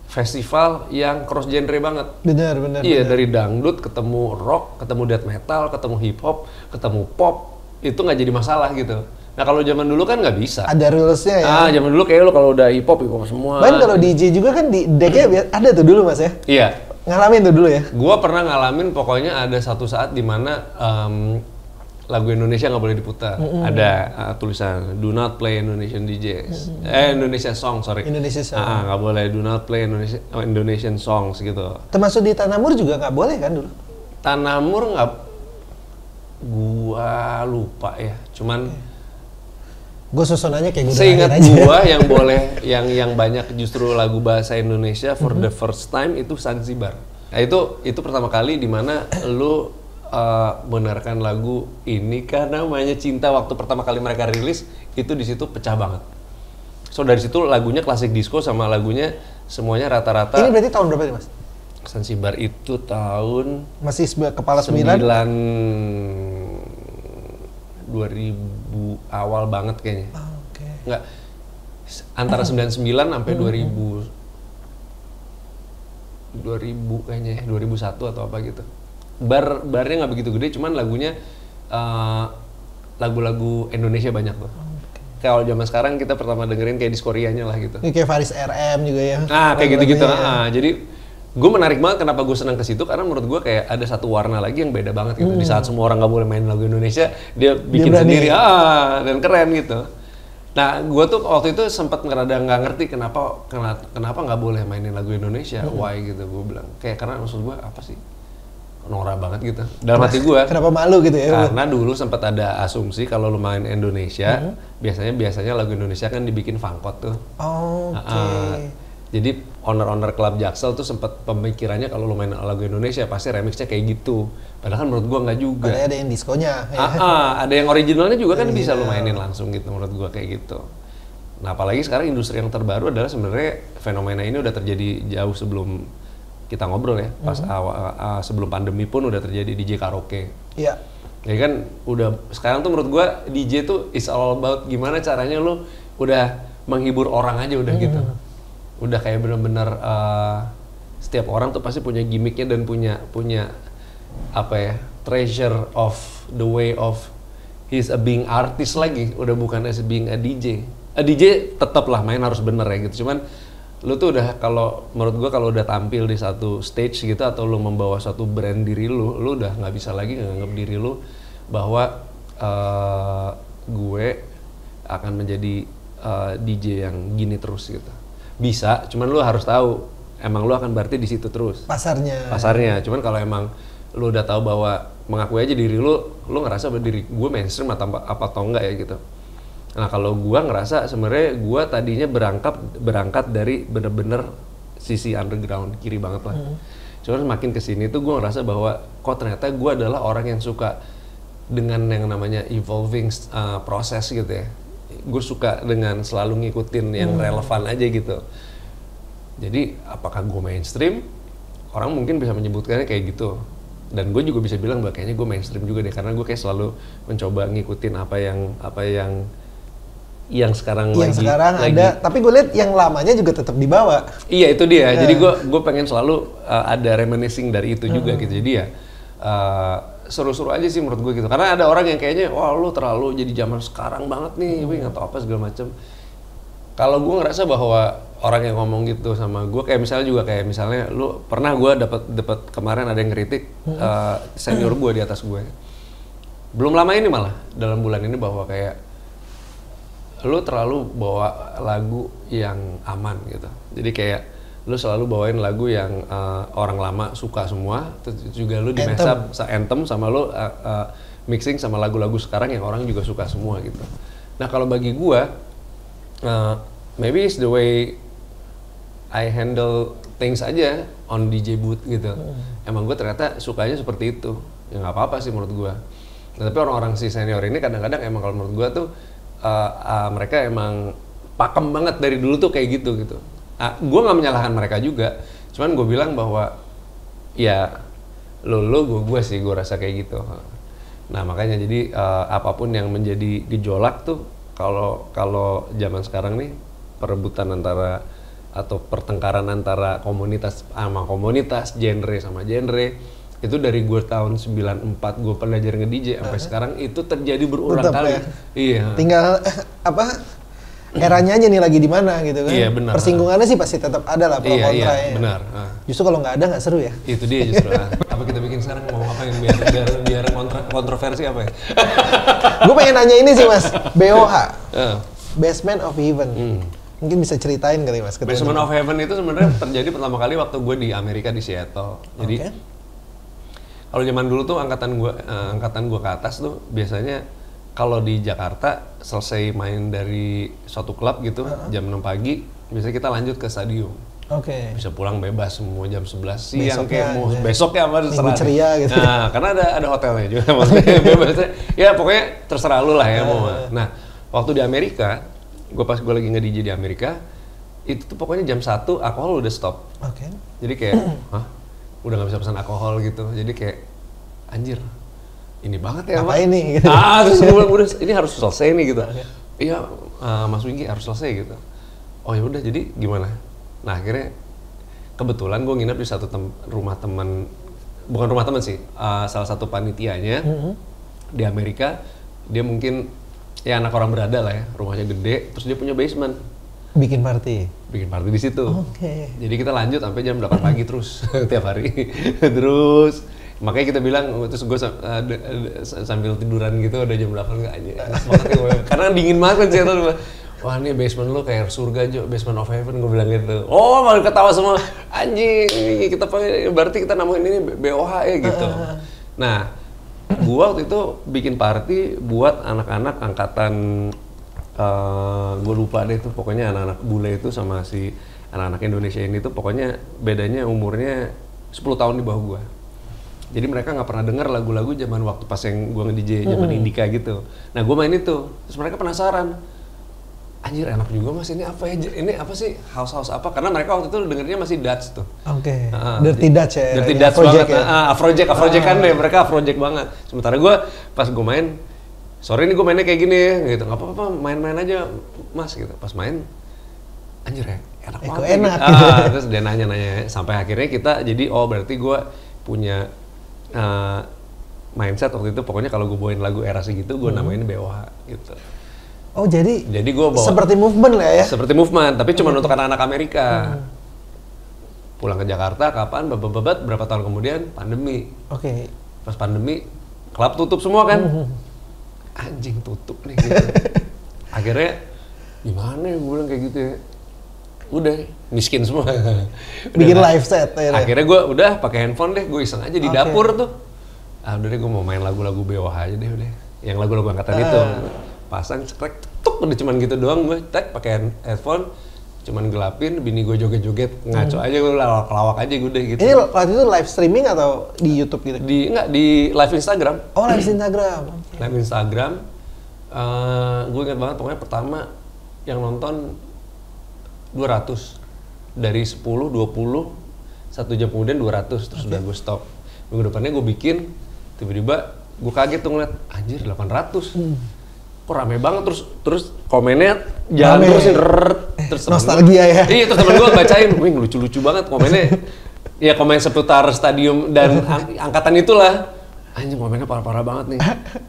festival yang cross genre banget. Benar. Iya, dari dangdut ketemu rock, ketemu death metal, ketemu hip hop, ketemu pop, itu nggak jadi masalah gitu. Nah kalau zaman dulu kan nggak bisa. Ada rules-nya ya. Zaman dulu kayak lo kalau udah hip hop semua. Bahkan kalau DJ juga kan di decknya ada tuh dulu Mas ya. Iya. Ngalamin tuh dulu ya. Gua pernah ngalamin, pokoknya ada satu saat dimana lagu Indonesia nggak boleh diputar. Ada tulisan do not play Indonesian DJs. Indonesia song, sorry. Indonesia song. Nggak boleh do not play Indonesian songs gitu. Termasuk di Tanamur juga nggak boleh kan dulu? Tanamur nggak, gua lupa ya. Cuman Gue susunannya kayak gue seingat gua yang boleh, yang banyak justru lagu bahasa Indonesia for the first time itu Zanzibar. Nah itu pertama kali di mana lu benarkan lagu ini karena namanya Cinta waktu pertama kali mereka rilis itu di situ pecah banget. So dari situ lagunya klasik disco sama lagunya semuanya rata-rata. Ini berarti tahun berapa nih Mas? Zanzibar itu tahun Masih kepala 9? 2000 awal banget kayaknya. Oke. Enggak, antara 99 sampai 2000 kayaknya, 2001 atau apa gitu. Barnya nggak begitu gede, cuman lagunya lagu-lagu Indonesia banyak tuh. Kalau zaman sekarang kita pertama dengerin kayak Diskorianya lah gitu. Ini kayak Faris RM juga ya. Kayak gitu-gitu. Jadi gue menarik banget kenapa gue senang ke situ karena menurut gue kayak ada satu warna lagi yang beda banget gitu. Di saat semua orang nggak boleh main lagu Indonesia, dia bikin sendiri dan keren gitu. Nah, gue tuh waktu itu sempat ngerada nggak ngerti kenapa nggak boleh mainin lagu Indonesia, why gitu. Gue bilang kayak karena maksud gue apa sih, norak banget gitu. Dalam hati gue. Kenapa malu gitu ya? Karena dulu sempat ada asumsi kalau lu main Indonesia, biasanya lagu Indonesia kan dibikin fangkot tuh. Jadi owner klub Jaksel tuh sempat pemikirannya kalau lu main lagu Indonesia pasti remixnya kayak gitu. Padahal kan menurut gua nggak juga. Padahal ada yang diskonya. Ada yang originalnya juga kan bisa lu mainin langsung gitu menurut gua kayak gitu. Nah apalagi sekarang industri yang terbaru adalah sebenarnya fenomena ini udah terjadi jauh sebelum kita ngobrol ya. Pas sebelum pandemi pun udah terjadi DJ karaoke. Iya. Ya kan udah sekarang tuh menurut gua DJ tuh is all about gimana caranya lu udah menghibur orang aja udah gitu. Udah kayak bener-bener setiap orang tuh pasti punya gimmicknya dan punya apa ya, treasure of the way of he's a being artist lagi, udah bukan as being a DJ. A DJ tetap lah main harus bener ya gitu, cuman lu tuh udah kalau menurut gua kalau udah tampil di satu stage gitu atau lu membawa suatu brand diri lu udah nggak bisa lagi nganggap diri lu bahwa gue akan menjadi DJ yang gini terus gitu. Bisa, cuman lu harus tahu emang lu akan berarti di situ terus. Pasarnya. Cuman kalau emang lu udah tahu bahwa mengakui aja diri lu ngerasa bahwa diri gue mainstream atau enggak ya gitu. Nah kalau gue ngerasa sebenarnya gue tadinya berangkat dari bener-bener sisi underground kiri banget lah. Cuman makin kesini tuh gue ngerasa bahwa kok ternyata gue adalah orang yang suka dengan yang namanya evolving proses gitu ya. Gue suka dengan selalu ngikutin yang relevan aja gitu. Jadi apakah gue mainstream? Orang mungkin bisa menyebutkannya kayak gitu. Dan gue juga bisa bilang bahwa kayaknya gue mainstream juga deh karena gue kayak selalu mencoba ngikutin apa yang sekarang lagi ada. Tapi gue lihat yang lamanya juga tetap dibawa. Iya itu dia. Jadi gue pengen selalu ada reminiscing dari itu juga gitu. Jadi ya seru-seru aja sih menurut gue gitu. Karena ada orang yang kayaknya wah lu terlalu jadi zaman sekarang banget nih, gue nggak tahu apa segala macam. Kalau gue ngerasa bahwa orang yang ngomong gitu sama gue kayak misalnya lu pernah gue dapat kemarin ada yang kritik senior gue di atas gue. Belum lama ini malah dalam bulan ini bahwa kayak lu terlalu bawa lagu yang aman gitu. Jadi kayak lu selalu bawain lagu yang orang lama suka semua, terus juga lu di mashup anthem sama lu mixing sama lagu-lagu sekarang yang orang juga suka semua gitu. Nah kalau bagi gua, maybe it's the way I handle things aja on DJ booth gitu. Emang gua ternyata sukanya seperti itu, ya nggak apa-apa sih menurut gua. Nah, tapi orang-orang si senior ini kadang-kadang emang kalau menurut gua tuh mereka emang pakem banget dari dulu tuh kayak gitu. Gue nggak menyalahkan mereka juga, cuman gue bilang bahwa ya lo gue sih gue rasa kayak gitu. Nah makanya jadi apapun yang menjadi gejolak tuh kalau zaman sekarang nih perebutan antara atau pertengkaran antara komunitas sama komunitas, genre sama genre itu dari gue tahun 94 gue belajar nge-DJ sampai sekarang itu terjadi berulang kali. Ya? Iya. Tinggal eranya aja nih lagi di mana gitu kan. Iya, benar. Persinggungannya sih pasti tetap ada lah pro Iya, kontranya. benar. Justru kalau nggak ada nggak seru ya. Itu dia justru. Apa kita bikin sekarang ngomong apa yang biar kontroversi apa ya? Gue pengen nanya ini sih Mas, BOH, Heeh. Basement of Heaven. Mungkin bisa ceritain kali Mas. ketua Basement tim. of Heaven itu sebenarnya terjadi pertama kali waktu gue di Amerika di Seattle. Jadi Oke. kalau zaman dulu tuh angkatan gue ke atas tuh biasanya kalau di Jakarta selesai main dari suatu klub gitu jam 6 pagi, biasanya kita lanjut ke stadion. Oke. Bisa pulang bebas mau jam 11 siang Besoknya kayak mau aja. besoknya apa Minggu terserah. ceria gitu. Nah, karena ada hotelnya juga maksudnya bebasnya. Ya pokoknya terserah lu lah ya mau. Nah, waktu di Amerika, pas gue lagi nge-DJ di Amerika, itu tuh pokoknya jam 1 alkohol udah stop. Oke. Jadi kayak, hah? Udah nggak bisa pesan alkohol gitu. Jadi kayak, anjir, ini banget ya, Apa Mak. ini? Gitu. Terus gue bilang, udah, ini harus selesai nih gitu. Iya, Mas Winggi harus selesai gitu. Oh ya udah, jadi gimana? Nah akhirnya, kebetulan gue nginep di satu rumah teman, bukan rumah teman sih, salah satu panitianya di Amerika. Dia mungkin, ya anak orang berada lah ya, rumahnya gede, terus dia punya basement. Bikin party. Bikin party di situ. Oke. Jadi kita lanjut sampai jam 8 pagi terus tiap hari. Terus makanya kita bilang terus gue sambil tiduran gitu udah jam 8 enggak aja. Enak banget ya, gue. Karena dingin banget kan Seattle. Wah, ini basement lu kayak surga Jo, basement of heaven gue bilang gitu. Oh, malah ketawa semua. Anjing, kita berarti kita namain ini BOH ya gitu. Nah, gua waktu itu bikin party buat anak-anak angkatan gue lupa deh tuh, pokoknya anak-anak bule itu sama si anak-anak Indonesia ini tuh pokoknya bedanya umurnya 10 tahun di bawah gua. Jadi mereka nggak pernah dengar lagu-lagu zaman waktu pas yang gua nge-DJ zaman Indika gitu. Nah gua main itu, terus mereka penasaran. Anjir enak juga Mas, ini apa ya? Ini apa sih? House apa? Karena mereka waktu itu dengernya masih Dutch tuh. Oke. Dirty Dutch ya. Dirty ya, Dutch Afrojack banget. Afrojack kan deh, mereka Afrojack banget. Sementara gua pas gua main, sore ini gue mainnya kayak gini gitu, nggak apa-apa main-main aja Mas gitu. Pas main, anjir ya enak banget. Enak. Gitu. Terus dia nanya-nanya sampai akhirnya kita jadi berarti gue punya mindset waktu itu pokoknya kalau gue bawain lagu era segitu gue namain BOH gitu. Oh jadi gue bawa seperti movement lah ya? Seperti movement, tapi cuma untuk anak-anak Amerika. Pulang ke Jakarta kapan? Berapa tahun kemudian pandemi. Oke. Pas pandemi klub tutup semua kan. Anjing tutup nih gitu. Akhirnya gimana ya gue bilang kayak gitu ya. Udah miskin semua. Bikin live set ya. Akhirnya gue udah pakai handphone deh, gue iseng aja di dapur tuh. Udah deh gue mau main lagu-lagu BOH aja deh udah. Yang lagu-lagu angkatan itu. Pasang cekrek tuk udah cuman gitu doang gue. Pakai headphone cuman gelapin, bini gue joget-joget ngaco aja, gue lawak aja gue deh gitu. Ini waktu itu live streaming atau di YouTube gitu? Enggak, di live Instagram. Oh live Instagram. Live Instagram, gue ingat banget pokoknya pertama yang nonton 200 dari 10, 20, 1 jam kemudian 200 terus udah gue stop. Minggu depannya gue bikin, tiba-tiba gue kaget tuh ngeliat, anjir 800. Kok rame banget terus komennya jalan Rame. terusin terus Nostalgia ya. Iya, terus temen gue bacain, wih lucu-lucu banget komennya. Ya komen seputar stadium dan angkatan itulah. Anjing komennya parah-parah banget nih.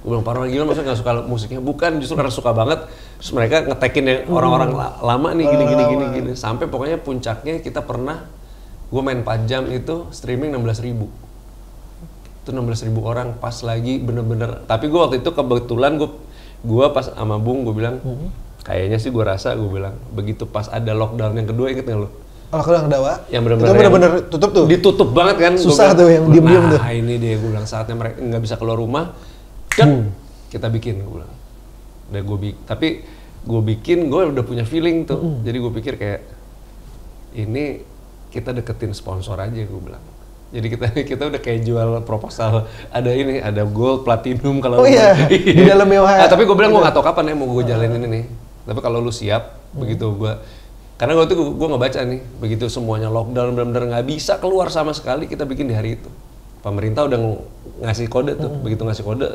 Gue bilang parah gimana, maksudnya gak suka musiknya? Bukan, justru karena suka banget. Terus mereka ngetekin ya orang-orang lama nih gini. Sampai pokoknya puncaknya kita pernah, gue main 4 jam itu streaming 16.000. Itu 16.000 orang pas lagi bener-bener. Tapi gue waktu itu kebetulan gue pas sama Bung gue bilang, kayaknya sih gue rasa gue bilang begitu pas ada lockdown yang kedua, inget nggak lo? Lockdown kedua? Yang itu bener-bener tutup tuh? Ditutup banget kan. Susah tuh yang diem-diem tuh. Nah ini deh gue bilang saatnya mereka nggak bisa keluar rumah, kan kita bikin gue bilang. Udah tapi gue bikin gue udah punya feeling tuh. Jadi gue pikir kayak ini kita deketin sponsor aja gue bilang. Jadi kita udah kayak jual proposal, ada gold, platinum kalau di dalam BOH. Tapi gue bilang gue nggak tahu kapan ya mau gue jalanin ini nih. Tapi kalau lu siap, begitu karena gue ngebaca nih, begitu semuanya lockdown benar-benar nggak bisa keluar sama sekali, kita bikin di hari itu. Pemerintah udah ngasih kode tuh, begitu ngasih kode,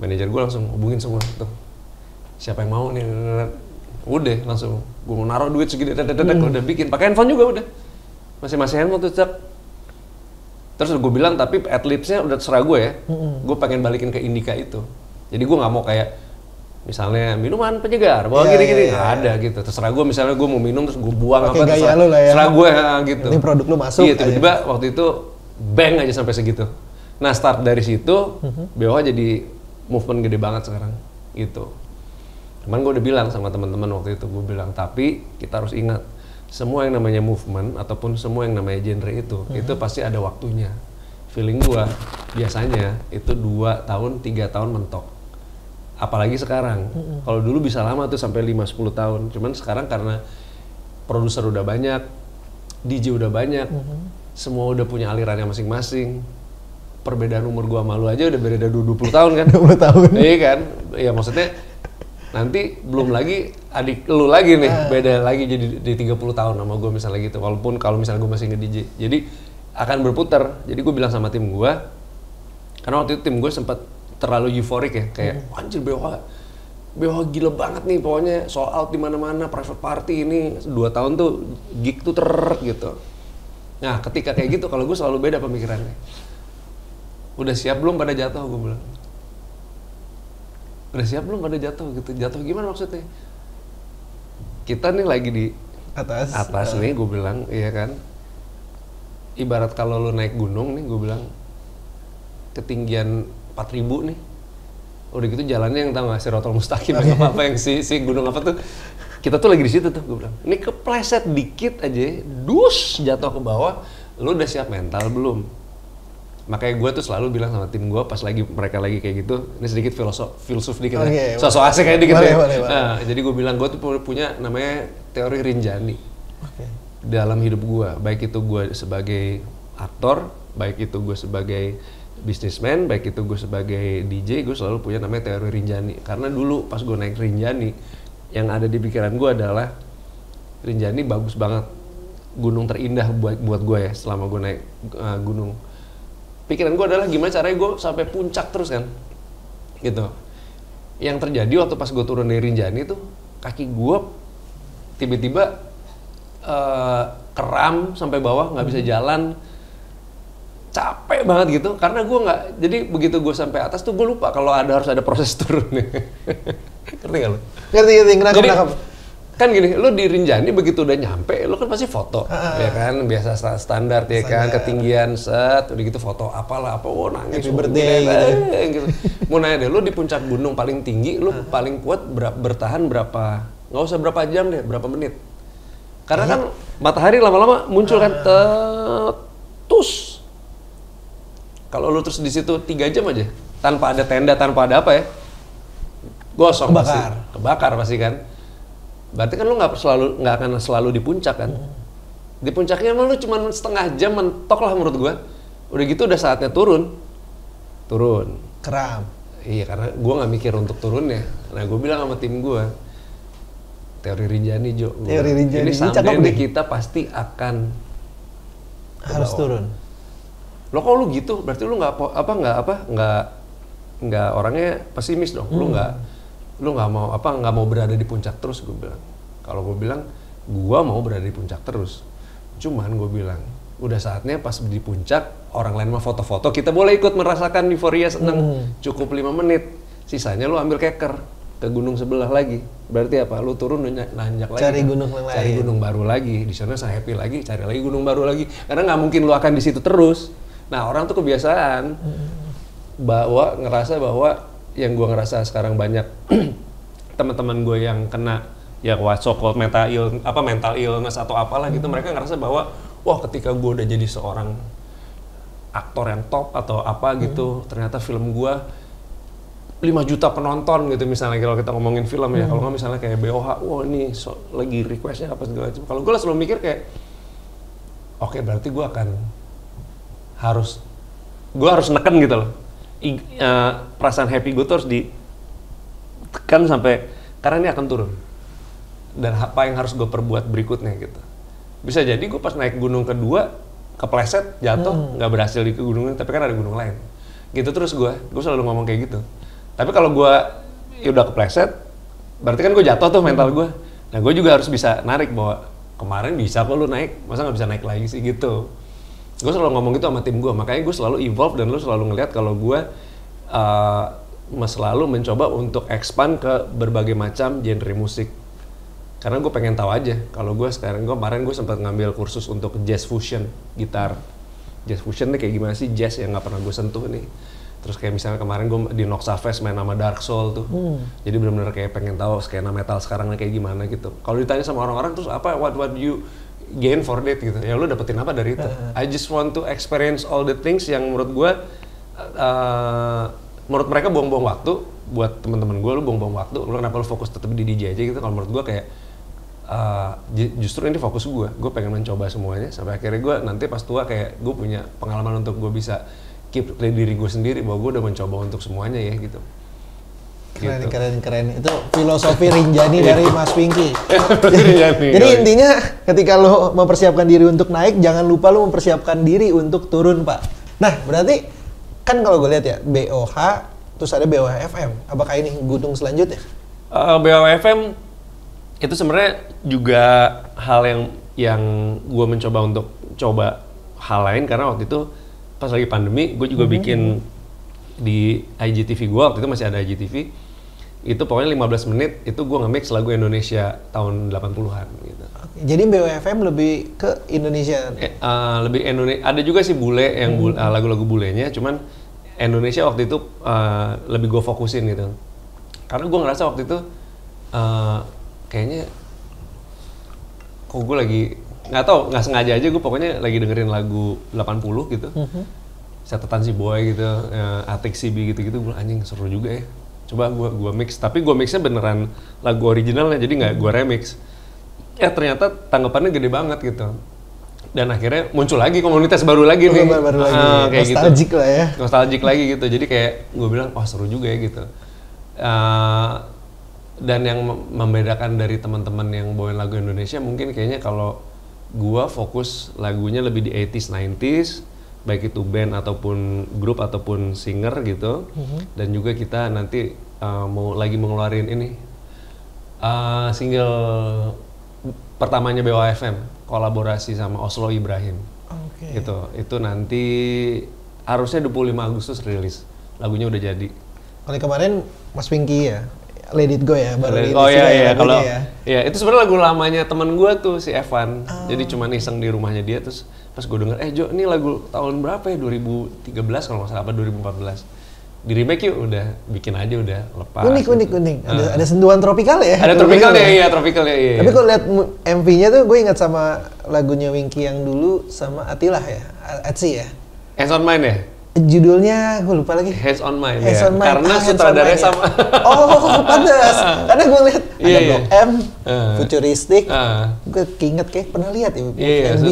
manajer gue langsung hubungin semua tuh. Siapa yang mau nih? Udah langsung gue mau naruh duit segini, udah bikin, pakai handphone juga udah. Masih handphone tuh Terus gue bilang, tapi adlibsnya udah terserah gue ya. Gue pengen balikin ke Indika itu. Jadi gue nggak mau kayak misalnya minuman penyegar, bawa Iya, gini-gini, iya, nggak ada gitu. Terserah gue misalnya gue mau minum terus gue buang Pakai apa, gaya lu lah ya. terserah gue gitu. Ini produk lu masuk Iya, tiba-tiba waktu itu bang aja sampai segitu. Nah start dari situ, BOH jadi movement gede banget sekarang gitu. Cuman gue udah bilang sama teman-teman waktu itu, gue bilang tapi kita harus ingat semua yang namanya movement ataupun semua yang namanya genre itu pasti ada waktunya. Feeling gue biasanya itu 2 tahun, 3 tahun mentok. Apalagi sekarang, kalau dulu bisa lama tuh sampai 5-10 tahun. Cuman sekarang karena produser udah banyak, DJ udah banyak, semua udah punya alirannya masing-masing. Perbedaan umur gua sama lu aja udah beda 20 tahun kan? 20 tahun. Iya kan? Ya maksudnya nanti belum lagi adik lu lagi nih, beda lagi jadi di 30 tahun sama gua misalnya gitu. Walaupun kalau misalnya gua masih nge-DJ. Jadi akan berputar. Jadi gua bilang sama tim gua, karena waktu itu tim gua sempat terlalu euforik ya, kayak anjir BOH gila banget nih, pokoknya sold out di mana-mana, private party ini 2 tahun tuh gig tuh gitu. Nah, ketika kayak gitu kalau gue selalu beda pemikirannya. Udah siap belum pada jatuh, gue bilang. Udah siap belum pada jatuh gitu. Jatuh gimana maksudnya? Kita nih lagi di atas nih, gue bilang, iya kan. Ibarat kalau lu naik gunung nih, gue bilang ketinggian 4.000 nih. Udah gitu jalannya yang tau gak, Sirotol Mustaqim yang apa yang si gunung apa tuh. Kita tuh lagi di situ tuh, gue bilang. Ini kepleset dikit aja, dus jatuh ke bawah, lu udah siap mental belum? Makanya gue tuh selalu bilang sama tim gue pas lagi mereka lagi kayak gitu, ini sedikit filsuf dikit ya. Sosok asik kayak dikit ya. Nah, jadi gue bilang gue tuh punya namanya teori Rinjani. Dalam hidup gue, baik itu gue sebagai aktor, baik itu gue sebagai businessman, baik itu gue sebagai DJ, gue selalu punya namanya teori Rinjani. Karena dulu pas gue naik Rinjani, yang ada di pikiran gue adalah Rinjani bagus banget, gunung terindah buat gue ya selama gue naik gunung. Pikiran gue adalah gimana caranya gue sampai puncak terus kan, gitu. Yang terjadi waktu pas gue turun dari Rinjani tuh kaki gue tiba-tiba kram sampai bawah, nggak bisa jalan, capek banget gitu. Karena gue nggak, jadi begitu gue sampai atas tuh gue lupa kalau harus ada proses turun. Ngerti nggak lo? Ngerti, kenapa? Kan gini, lu di Rinjani begitu udah nyampe, lu kan pasti foto, ya kan, biasa standar ya kan, ketinggian set, udah gitu foto apalah, nangis, Happy birthday gitu. Mau nanya deh, lu di puncak gunung paling tinggi, lu paling kuat bertahan berapa, nggak usah berapa jam deh, berapa menit. Karena kan matahari lama-lama muncul kan, tus. Kalau lu terus di situ 3 jam aja, tanpa ada tenda, tanpa ada apa ya, gosong pasti, kebakar pasti kan. Berarti kan lu nggak akan selalu di puncak kan? Di puncaknya emang lu cuma setengah jam mentok lah menurut gua. Udah gitu udah saatnya turun. Kram. Iya, karena gua nggak mikir untuk turunnya. Nah gua bilang sama tim gua, teori Rinjani Jo. Teori Rinjani. Ini someday kita pasti akan harus turun. Lo kok lu gitu? Berarti lu nggak orangnya pesimis dong. Lu nggak mau berada di puncak terus, gue bilang. Kalau gue bilang, gue mau berada di puncak terus. Cuman gue bilang, udah saatnya pas di puncak, orang lain mau foto-foto, kita boleh ikut merasakan euforia seneng. Cukup 5 menit, sisanya lu ambil keker ke gunung sebelah lagi. Berarti apa? Lu turun nanjak lagi. Cari gunung yang lain. Cari gunung baru lagi. Di sana saya happy lagi, cari lagi gunung baru lagi. Karena nggak mungkin lu akan di situ terus. Nah orang tuh kebiasaan ngerasa bahwa yang gue ngerasa sekarang banyak teman-teman gue yang kena ya so-called mental illness atau apalah gitu, mereka ngerasa bahwa wah ketika gue udah jadi seorang aktor yang top atau apa gitu, ternyata film gue 5 juta penonton gitu misalnya, kalau kita ngomongin film ya, kalau nggak misalnya kayak BOH, wah ini lagi requestnya apa segala macam. Kalau gue selalu mikir kayak oke, berarti gue harus neken gitu loh. Perasaan happy gue tuh harus ditekan sampai, karena ini akan turun. Dan apa yang harus gue perbuat berikutnya gitu. Bisa jadi gue pas naik gunung kedua kepleset, jatuh, nggak berhasil di gunungnya, tapi kan ada gunung lain. Gitu terus gue selalu ngomong kayak gitu. Tapi kalau gue ya udah kepleset, berarti kan gue jatuh tuh mental gue. Nah gue juga harus bisa narik bahwa kemarin bisa kok lu naik, masa nggak bisa naik lagi sih gitu. Gue selalu ngomong gitu sama tim gue, makanya gue selalu evolve dan lu selalu ngeliat kalau gue selalu mencoba untuk expand ke berbagai macam genre musik. Karena gue pengen tahu aja. Kalau kemarin gue sempat ngambil kursus untuk jazz fusion gitar. Jazz fusion nih kayak gimana sih jazz yang nggak pernah gue sentuh nih. Terus kayak misalnya kemarin gue di Noxa Fest main sama Dark Soul tuh. Jadi benar-benar kayak pengen tahu skena metal sekarang kayak gimana gitu. Kalau ditanya sama orang-orang terus apa what you gain for that gitu. Ya lu dapetin apa dari itu? I just want to experience all the things yang menurut gue menurut mereka buang-buang waktu. Buat teman-teman gue lu buang-buang waktu. Lu kenapa lu fokus tetap di DJ aja gitu. Kalau menurut gue kayak justru ini fokus gue pengen mencoba semuanya sampai akhirnya gue nanti pas tua kayak gue punya pengalaman untuk gue bisa keep diri gue sendiri bahwa gue udah mencoba untuk semuanya ya gitu. Keren. Itu filosofi Rinjani dari Mas Pinky. Rinjani. Jadi intinya ketika lo mempersiapkan diri untuk naik, jangan lupa lo mempersiapkan diri untuk turun, Pak. Nah, berarti kan kalau gue lihat ya BOH terus ada BOH FM. Apakah ini gunung selanjutnya? BOH FM itu sebenarnya juga hal yang gue mencoba untuk coba hal lain karena waktu itu pas lagi pandemi gue juga bikin di IGTV gue, waktu itu masih ada IGTV, itu pokoknya 15 menit itu gue nge-mix lagu Indonesia tahun 80-an gitu. Jadi BOFM lebih ke Indonesia? Lebih Indonesia, ada juga sih bule yang lagu-lagu bulenya, cuman Indonesia waktu itu lebih gue fokusin gitu. Karena gue ngerasa waktu itu kayaknya kok gue lagi nggak sengaja aja gue pokoknya lagi dengerin lagu 80 gitu. Catatan si Boy gitu, Atik CB gitu-gitu, gue anjing seru juga ya. Coba gue mix, tapi gue mixnya beneran lagu originalnya, jadi nggak gue remix. Ya ternyata tanggapannya gede banget gitu. Dan akhirnya muncul lagi komunitas baru lagi nih. Baru lagi. Kayak Nostalgic gitu. lah ya. Nostalgic lagi gitu, jadi kayak gue bilang, wah seru juga ya gitu. Dan yang membedakan dari teman-teman yang bawain lagu Indonesia mungkin kayaknya kalau gue fokus lagunya lebih di 80s, 90s, baik itu band ataupun grup ataupun singer gitu. Dan juga kita nanti mau ngeluarin ini single pertamanya BOH FM kolaborasi sama Oslo Ibrahim. Gitu. Itu nanti harusnya 25 Agustus rilis. Lagunya udah jadi. Kali kemarin Mas Pinky ya, Let It Go ya, baru rilis. Oh iya, kalau ya. Ya itu sebenarnya lagu lamanya teman gue tuh si Evan. Jadi cuma iseng di rumahnya dia, terus pas gue denger, Jo ini lagu tahun berapa ya, 2013 kalau nggak salah, apa 2014. Di remake yuk, udah bikin aja, udah lepas. Unik. Ada sentuhan tropikal ya? Ada tropikalnya, iya tropikalnya. Iya. Tapi kalau lihat MV-nya tuh gue ingat sama lagunya Winky yang dulu sama Atilah ya, Atsi ya. Hands on Mine ya? Judulnya gue lupa lagi. Hands on Mine Hands ya. on Mine. Karena Hands sutradaranya on Mine, sama. ya. Oh, pantas. Karena gue lihat ada Blok M, futuristik. Gue keinget kayak pernah lihat ya. Iya, MV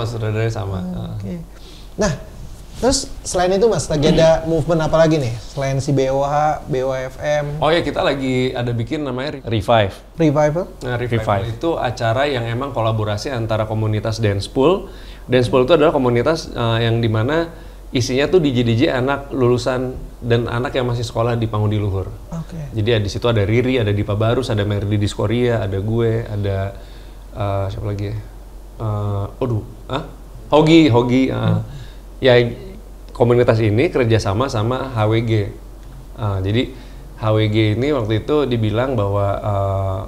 sutradaranya sama. Oke. Nah, terus selain itu Mas, lagi ada movement apa lagi nih? Selain si BOH, BOFM. Oh ya, kita lagi ada bikin namanya Revive. Revival? Nah, Revive itu acara yang emang kolaborasi antara komunitas Dance Pool. Dance Pool itu adalah komunitas yang dimana isinya tuh DJ anak lulusan dan anak yang masih sekolah di Pangudi Luhur. Jadi di situ ada Riri, ada Dipa Barus, ada Merdi Diskoria, ada gue, ada siapa lagi ya? Hogi. Ya komunitas ini kerjasama sama HWG. Jadi HWG ini waktu itu dibilang bahwa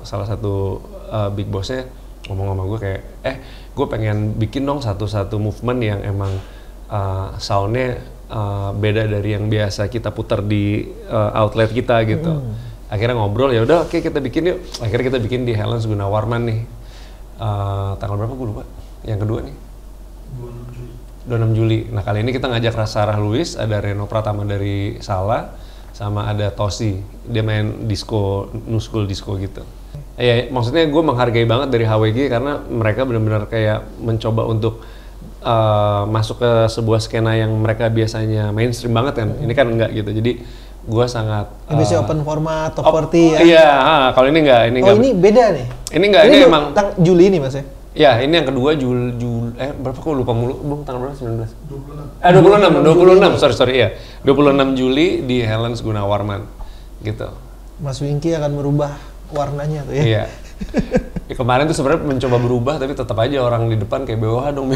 salah satu big bossnya ngomong sama gue kayak, gue pengen bikin dong satu movement yang emang soundnya beda dari yang biasa kita putar di outlet kita gitu. Akhirnya ngobrol, ya udah oke, kita bikin yuk. Akhirnya kita bikin di Helens Gunawarman nih. Tanggal berapa gue lupa? Yang kedua nih. 26 Juli. Nah kali ini kita ngajak Sarah Louis, ada Reno Pratama dari Sala, sama ada Tosi. Dia main disco, new school disco gitu. Ya maksudnya gue menghargai banget dari HWG karena mereka benar-benar kayak mencoba untuk masuk ke sebuah skena yang mereka biasanya mainstream banget kan. Ini kan enggak gitu. Jadi gue sangat biasanya open format, top 40 ya. Iya, kalau ini enggak, ini beda nih. Ini enggak, ini emang Juli ini Mas ya. Ya, ini yang kedua berapa kok lupa mulu. Bung, tanggal berapa? 19. 26. Sorry ya. 26 Juli di Helens Gunawarman. Gitu. Mas Winky akan merubah warnanya tuh ya. Iya. Ya, kemarin tuh sebenarnya mencoba berubah tapi tetap aja orang di depan kayak BOH dong.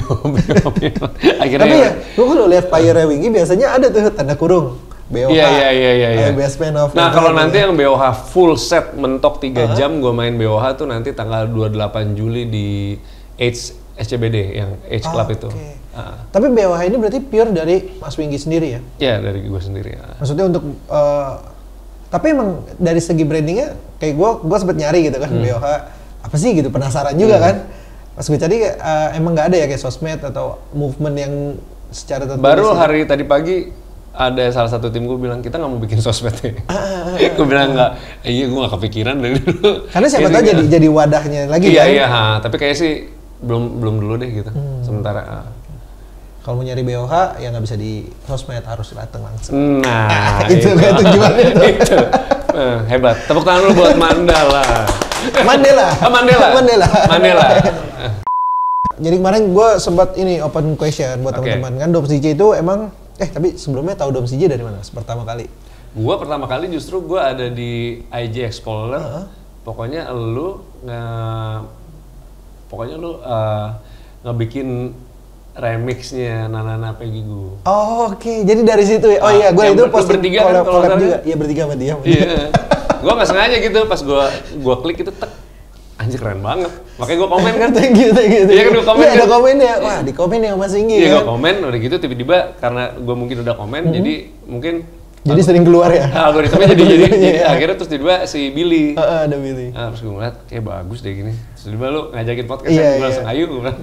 Akhirnya tapi ya, gue kalau lihat Fire Winky biasanya ada tuh tanda kurung BOH. Iya. Best Man of Nah, Never kalau gitu nanti ya. yang BOH full set mentok 3 jam gue main BOH tuh nanti tanggal 28 Juli di SCBD yang H Club itu. Oke. Tapi BOH ini berarti pure dari Mas Winggy sendiri ya? Ya, dari gue sendiri. Maksudnya untuk tapi emang dari segi brandingnya kayak gue sempet nyari gitu kan BOH apa sih gitu, penasaran juga kan. Pas gue cari emang nggak ada ya kayak sosmed atau movement yang secara tertulis. Baru gitu. hari tadi pagi ada salah satu tim gue bilang kita nggak mau bikin sosmed ya. Gue bilang nggak, iya gue nggak kepikiran dari dulu. Karena siapa tahu jadi wadahnya lagi iya, kan. Iya, tapi kayak sih belum dulu deh gitu. Sementara. Kalau mau nyari BOH ya nggak bisa di sosmed, harus datang langsung. Nah, itu kayak tujuannya itu. Itu. Hebat. Tepuk tangan dulu buat Mandala. Mandela. Jadi kemarin gue sempat ini open question buat Oke. teman-teman kan. Doms DJ itu emang tapi sebelumnya tahu Doms DJ dari mana Mas? Pertama kali? Gua pertama kali justru gua ada di IG Explorer. Pokoknya lu ngebikin remixnya Nana Peggy Goo. Oh, oke. Jadi dari situ ya. Oh iya, gue yang itu bertiga posting kan kalau collab nggak juga. salah. Iya, bertiga sama dia. Iya. Gua nggak sengaja gitu pas gua klik itu tek. Anjir keren banget. Makanya gua komen kan. Thank you. Iya kan, gua komen Iya, ada kan? komennya. Wah, di komen ya Mas Winggy Iya, kan. gua komen udah gitu tiba-tiba karena gua mungkin udah komen jadi mungkin Jadi sering keluar ya. algoritmanya jadi Iya. akhirnya terus tiba-tiba si Billy. Ada Billy. Terus gue ngeliat kayak bagus deh gini. Terus tiba lu ngajakin podcast Iya, gue iya. langsung ayo gue bilang.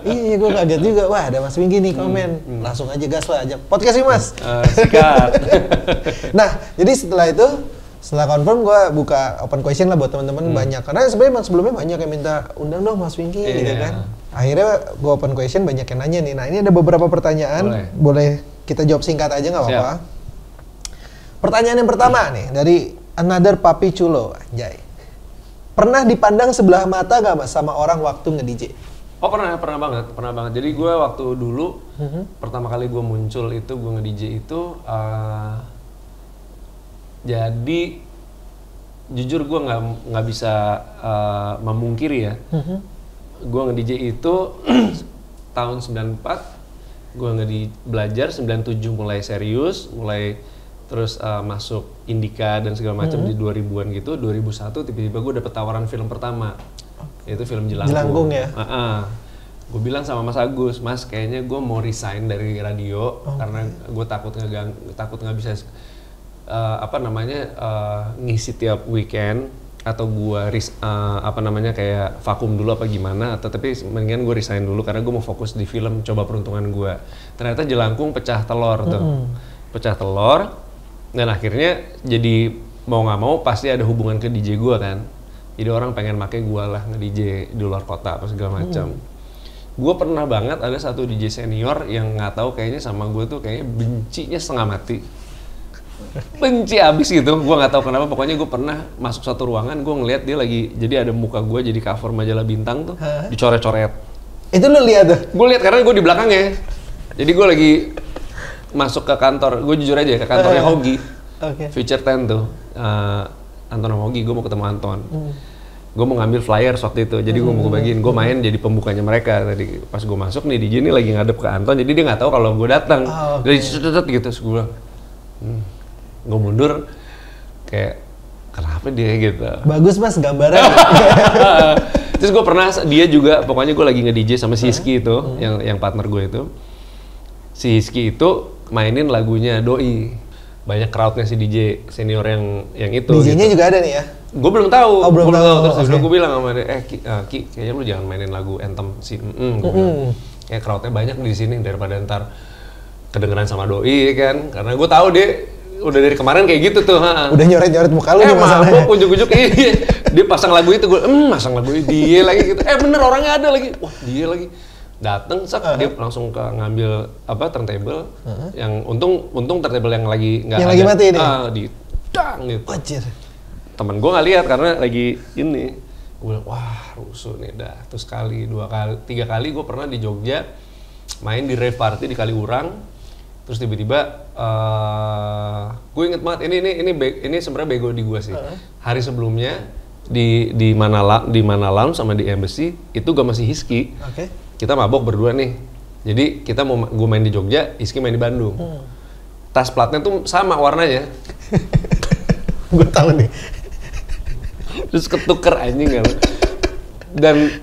Iya, gue kaget juga. Wah, ada Mas Winggy nih komen. Langsung aja gas lah, ajak podcast nih Mas. Sikat. Nah, jadi setelah confirm gue buka open question lah buat teman-teman banyak. Karena sebenarnya emang sebelumnya banyak yang minta undang dong Mas Winggy gitu Iya. kan. Akhirnya gue open question banyak yang nanya nih. Nah, ini ada beberapa pertanyaan. Boleh kita jawab singkat aja nggak apa-apa. Pertanyaan yang pertama nih dari Another Papi Chulo, anjay. Pernah dipandang sebelah mata gak Mas sama orang waktu nge-DJ? Oh pernah banget. Jadi gue waktu dulu pertama kali gue muncul itu gue nge-DJ itu jadi jujur gue nggak bisa memungkiri ya. Gue nge-DJ itu tahun 94, gue belajar 97 mulai serius, mulai terus masuk Indika dan segala macam di 2000-an gitu. 2001 tiba-tiba gue dapet tawaran film pertama. Itu film Jelangkung. Jelangkung ya? Gue bilang sama Mas Agus, Mas kayaknya gue mau resign dari radio karena gue takut nggak bisa ngisi tiap weekend atau gue kayak vakum dulu apa gimana, atau tapi mendingan gue resign dulu karena gue mau fokus di film, coba peruntungan gue. Ternyata Jelangkung pecah telur tuh. Pecah telur dan akhirnya jadi mau nggak mau pasti ada hubungan ke DJ gue kan. Jadi orang pengen make gue lah nge-DJ di luar kota apa segala macam. Gue pernah banget ada satu DJ senior yang nggak tahu kayaknya sama gue tuh kayaknya bencinya setengah mati. Benci abis gitu, gue nggak tahu kenapa. Pokoknya gue pernah masuk satu ruangan, gue ngeliat dia lagi, jadi ada muka gue jadi cover majalah Bintang tuh, dicoret-coret. Itu lu lihat tuh? Gue lihat karena gue di belakangnya. Jadi gue lagi masuk ke kantor, gue jujur aja ke kantornya Hogi, Future 10 tuh, Anton sama Hogi, gue mau ketemu Anton. Gue mau ngambil flyers waktu itu, jadi gue mau bagiin, gue main jadi pembukanya mereka. Tadi pas gue masuk nih, DJ ini lagi ngadep ke Anton, jadi dia nggak tahu kalau gue datang. Dari cetet gitu, terus gue bilang, gue mundur, kayak kenapa dia gitu. Bagus Mas gambaran. Terus gue pernah, dia juga, pokoknya gue lagi nge-DJ sama si Hiski itu, yang partner gue itu. Si Hiski itu mainin lagunya Doi. Banyak crowdnya si DJ senior yang itu. DJ-nya gitu. juga ada nih ya? Gue belum tahu. Belum tahu. Terus gue bilang sama dia, Ki, kayaknya lu jangan mainin lagu Anthem si gue bilang. Kayak crowdnya banyak di sini daripada ntar kedengeran sama Doi kan. Karena gue tahu dia udah dari kemarin kayak gitu tuh. Udah nyoret-nyoret muka lu nih masalahnya. Mabuk, ujuk-ujuk dia pasang lagu itu, gue pasang lagu ini dia lagi gitu. Bener orangnya ada lagi. Wah dia lagi. Dateng dia langsung ngambil turntable yang untung turntable yang lagi nggak yang lagi mati ini di dang gitu. Wajir. Temen gue nggak lihat karena lagi ini. Gue bilang wah rusuh nih dah. Terus sekali, 2 kali, 3 kali gue pernah di Jogja main di rave party di Kaliurang. Terus tiba-tiba gue inget banget ini sebenarnya bego di gue sih. Hari sebelumnya di mana Lounge sama di Embassy itu gue masih Hiski. Kita mabok berdua nih. Jadi gue main di Jogja, Hiski main di Bandung. tas platnya tuh sama warnanya. Gue tahu nih. Terus ketuker anjing kan. Dan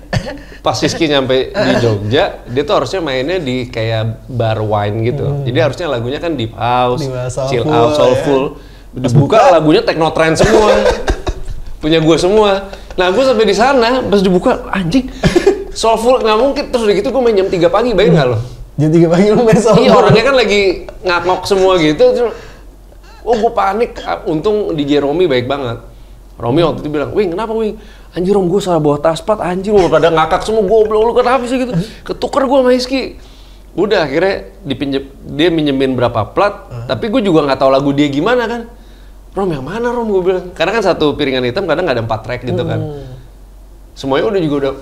pas Rizky nyampe di Jogja, dia tuh harusnya mainnya di kayak bar wine gitu. Jadi harusnya lagunya kan deep house, chill out, soulful. Dibuka lagunya techno trance semua. Punya gue semua. Nah gue sampai di sana, pas dibuka anjing soulful nggak mungkin. Terus udah gitu gue main jam 3 pagi, bayangin nggak lo? Jam 3 pagi lu main soulful. Iya orangnya kan lagi ngakok semua gitu. Terus, gue panik. Untung DJ Romi baik banget. Romi waktu itu bilang, Wing kenapa Wing? Anjir Rom, gue salah bawa tas plat, anjir gue pada ngakak semua, goblok lu kenapa sih gitu. Ketuker gue sama Rizky. Udah akhirnya dia minjemin berapa plat, tapi gue juga nggak tahu lagu dia gimana kan. Rom yang mana Rom, gue bilang. Karena kan satu piringan hitam kadang nggak ada 4 track gitu kan. Semuanya udah juga udah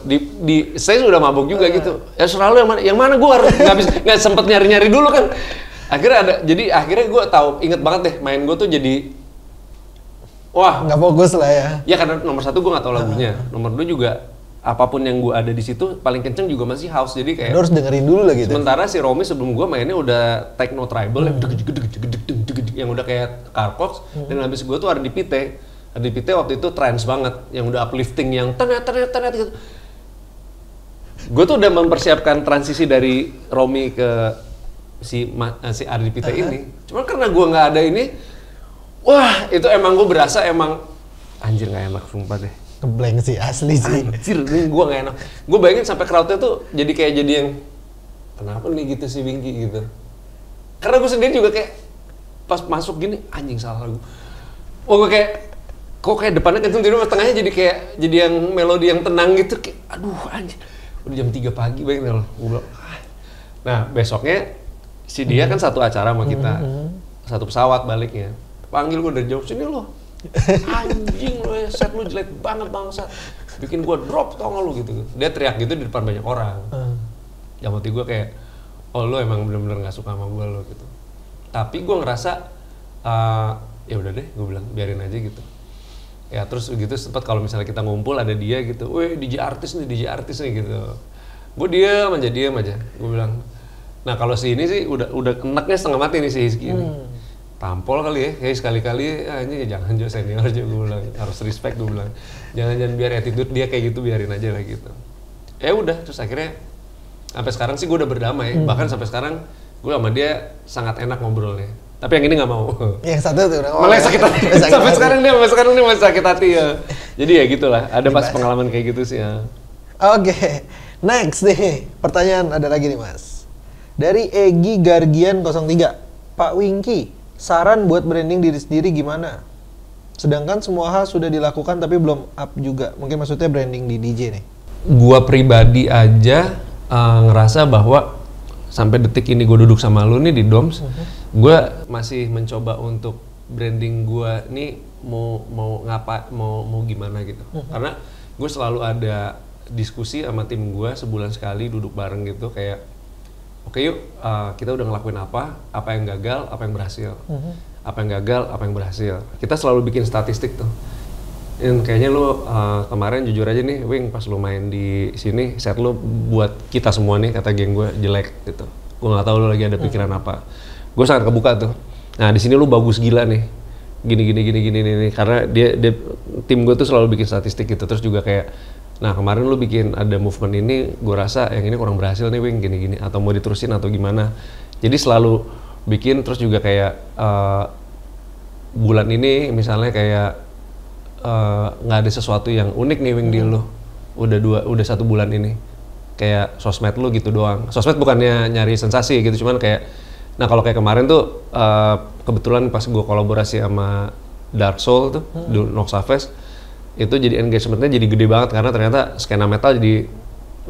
saya sudah mabuk juga gitu. Ya selalu yang mana gue harus nggak sempet nyari dulu kan. Akhirnya gue tahu, inget banget deh main gue tuh jadi wah, nggak fokus lah ya. Ya karena nomor 1 gue nggak tahu lagunya, nomor 2 juga apapun yang gue ada di situ paling kenceng juga masih house, jadi kayak. Lu harus dengerin dulu lah gitu. Sementara si Romi sebelum gue mainnya udah techno tribal yang udah kayak Carcox, dan habis gue tuh ada di Pite waktu itu trance banget, yang udah uplifting yang tenet gitu. Gue tuh udah mempersiapkan transisi dari Romi ke si Ardi Pite ini, cuman karena gue nggak ada ini. Wah, itu emang gue berasa emang anjir nggak enak sumpah deh. Ngeblank sih asli sih. Anjir, ini gue nggak enak. Gue bayangin sampai crowdnya tuh jadi yang kenapa nih gitu si Winky gitu. Karena gue sendiri juga kayak pas masuk gini anjing salah lagu. Oh gue kayak kok kayak depannya kenceng tidur, tengahnya jadi yang melodi yang tenang gitu. Kayak aduh anjir. Udah jam 3 pagi bayangin loh. Gue bilang. Nah besoknya si dia kan satu acara sama kita, satu pesawat baliknya. Panggil gue dari jauh sini loh, anjing lo ya, set lo jelek banget bangsa, bikin gue drop tau gak lo gitu. Dia teriak gitu di depan banyak orang. Yang hati gue kayak, oh lo emang bener-bener nggak suka sama gue lo gitu. Tapi gue ngerasa, ya udah deh, gue bilang biarin aja gitu. Ya terus gitu sempat kalau misalnya kita ngumpul ada dia gitu, weh DJ artis nih gitu. Gue diam aja, gue bilang. Nah kalau si ini sih udah enaknya setengah mati nih si Rizky ini. Tampol kali ya, kayak sekali-kali ini jangan Jo senior aja gue bilang, harus respect gue bilang. Jangan biar attitude dia kayak gitu, biarin aja lah gitu. Ya udah, terus akhirnya sampai sekarang sih gue udah berdamai. Bahkan sampai sekarang gue sama dia sangat enak ngobrolnya. Tapi yang ini nggak mau. Yang satu tuh udah ngomong. Malah sakit hati. Sampai sekarang dia masih sakit hati ya. Jadi ya gitulah, ada pas pengalaman kayak gitu sih ya. Oke, next nih. Pertanyaan ada lagi nih Mas. Dari Egi Gargian 03. Pak Winky, saran buat branding diri sendiri gimana? Sedangkan semua hal sudah dilakukan tapi belum up juga. Mungkin maksudnya branding di DJ nih. Gua pribadi aja ngerasa bahwa sampai detik ini gue duduk sama lu nih di Doms, gue masih mencoba untuk branding gue nih mau gimana gitu. Karena gue selalu ada diskusi sama tim gue sebulan sekali duduk bareng gitu kayak oke yuk, kita udah ngelakuin apa yang gagal, apa yang berhasil. Apa yang gagal, apa yang berhasil. Kita selalu bikin statistik tuh. Dan kayaknya lu kemarin jujur aja nih, Wing, pas lu main di sini, set lu buat kita semua nih, kata geng gue, jelek gitu. Gue nggak tahu lu lagi ada pikiran apa. Gue sangat kebuka tuh. Nah di sini lu bagus gila nih. Gini. Karena dia tim gue tuh selalu bikin statistik gitu. Terus juga kayak, nah kemarin lu bikin ada movement ini, gue rasa yang ini kurang berhasil nih Wing, gini. Atau mau diterusin atau gimana. Jadi selalu bikin, terus juga kayak bulan ini misalnya kayak nggak ada sesuatu yang unik nih Wing di lu. Udah 1 bulan ini. Kayak sosmed lu gitu doang. Sosmed bukannya nyari sensasi gitu, cuman kayak, nah kalau kayak kemarin tuh kebetulan pas gue kolaborasi sama Dark Soul tuh, di Noxafest, itu jadi engagementnya jadi gede banget karena ternyata skena metal jadi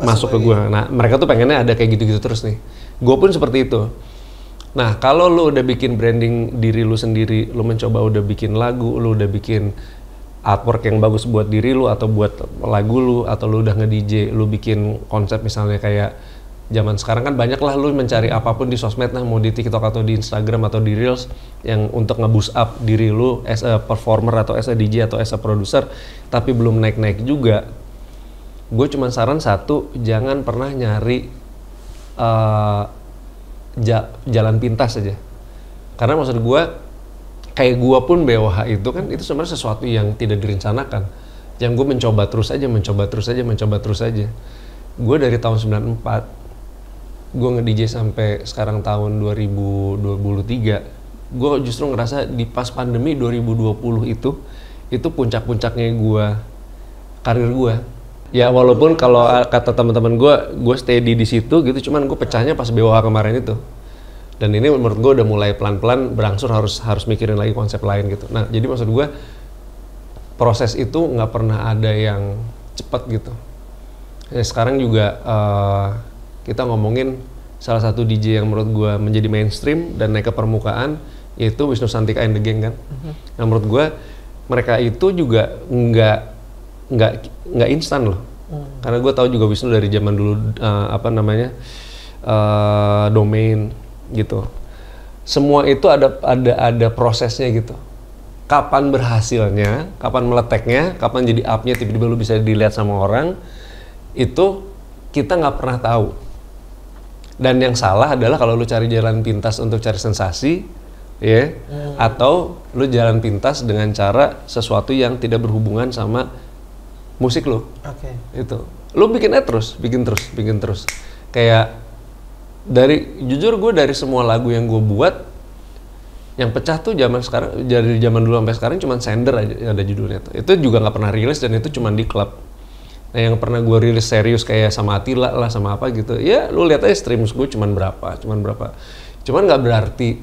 masuk ke gue. Nah mereka tuh pengennya ada kayak gitu-gitu terus nih. Gue pun seperti itu. Nah kalau lu udah bikin branding diri lu sendiri, lu mencoba udah bikin lagu, lu udah bikin artwork yang bagus buat diri lu atau buat lagu lu, atau lu udah nge-DJ, lu bikin konsep misalnya kayak zaman sekarang kan banyak lah lu mencari apapun di sosmed, nah mau di TikTok atau di Instagram atau di Reels yang untuk nge-boost up diri lu as a performer atau as a DJ atau as a producer, tapi belum naik-naik juga. Gue cuma saran satu, jangan pernah nyari jalan pintas aja. Karena maksud gue, kayak gue pun BWH itu kan itu sebenarnya sesuatu yang tidak direncanakan. Yang gue mencoba terus aja. Gue dari tahun 94, gue nge-DJ sampai sekarang tahun 2023. Gue justru ngerasa di pas pandemi 2020 itu puncak-puncaknya karir gue. Ya walaupun kalau kata teman-teman gue steady di situ gitu, cuman gue pecahnya pas BWH kemarin itu. Dan ini menurut gue udah mulai pelan-pelan berangsur harus mikirin lagi konsep lain gitu. Nah jadi maksud gue proses itu nggak pernah ada yang cepat gitu. Ya, sekarang juga kita ngomongin salah satu DJ yang menurut gue menjadi mainstream dan naik ke permukaan, yaitu Wisnu Santika and the Gang kan. Nah menurut gue mereka itu juga nggak instan loh. Karena gue tahu juga Wisnu dari zaman dulu domain gitu. Semua itu ada prosesnya gitu. Kapan berhasilnya, kapan meleteknya, kapan jadi up-nya tiba-tiba lu bisa dilihat sama orang, itu kita nggak pernah tahu. Dan yang salah adalah kalau lu cari jalan pintas untuk cari sensasi, ya, atau lu jalan pintas dengan cara sesuatu yang tidak berhubungan sama musik lu. Oke. Itu. Lu bikin terus. Kayak jujur gue dari semua lagu yang gue buat, yang pecah tuh dari zaman dulu sampai sekarang cuma Sender aja ada judulnya tuh. Itu juga nggak pernah rilis dan itu cuma di klub. Nah yang pernah gue rilis serius kayak sama Attila lah sama apa gitu, ya lu lihat aja streams gue cuman berapa. Cuman nggak berarti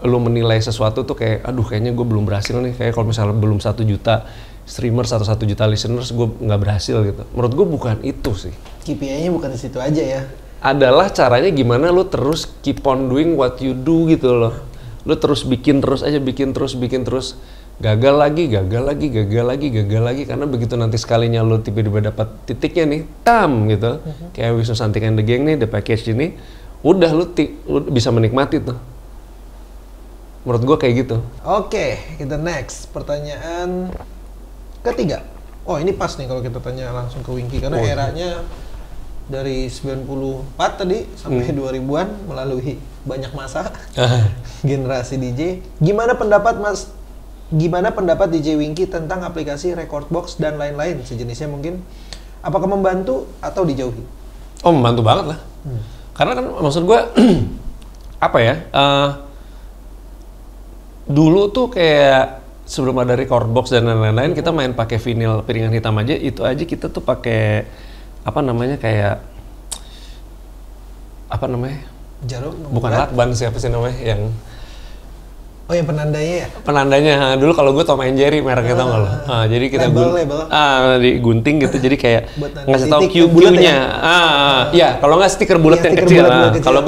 lu menilai sesuatu tuh kayak, aduh kayaknya gue belum berhasil nih, kayak kalau misalnya belum 1 juta streamers atau 1 juta listeners gue nggak berhasil gitu. Menurut gue bukan itu sih. KPI-nya bukan di situ aja ya. Adalah caranya gimana lu terus keep on doing what you do gitu loh. Lu terus bikin terus. Gagal lagi, karena begitu nanti sekalinya lu tiba-tiba dapat titiknya nih, gitu. Kayak Wisnu Santika and the Gang nih, the package ini, udah lu bisa menikmati tuh. Menurut gua kayak gitu. Oke, kita next. Pertanyaan ketiga. Oh, ini pas nih kalau kita tanya langsung ke Winky karena eranya dari 94 tadi sampai 2000-an melalui banyak masa generasi DJ. Gimana pendapat DJ Winky tentang aplikasi Recordbox dan lain-lain sejenisnya mungkin? Apakah membantu atau dijauhi? Oh, membantu banget lah. Karena kan maksud gua apa ya? Dulu tuh kayak sebelum ada Recordbox dan lain-lain, kita main pakai vinyl piringan hitam aja, itu aja kita tuh pakai Jarum? Bukan lakban, siapa sih namanya yang Oh, yang penandanya ya? penandanya. Dulu kalau gue Tom and Jerry mereknya tau nggak lo? Jadi kita label. digunting gitu, jadi kayak Buat nanda ngasih tahu titik bulat Q-nya. Ya, kalau nggak stiker bulat Iya, yang stiker kecil. bulat kecil. Kalau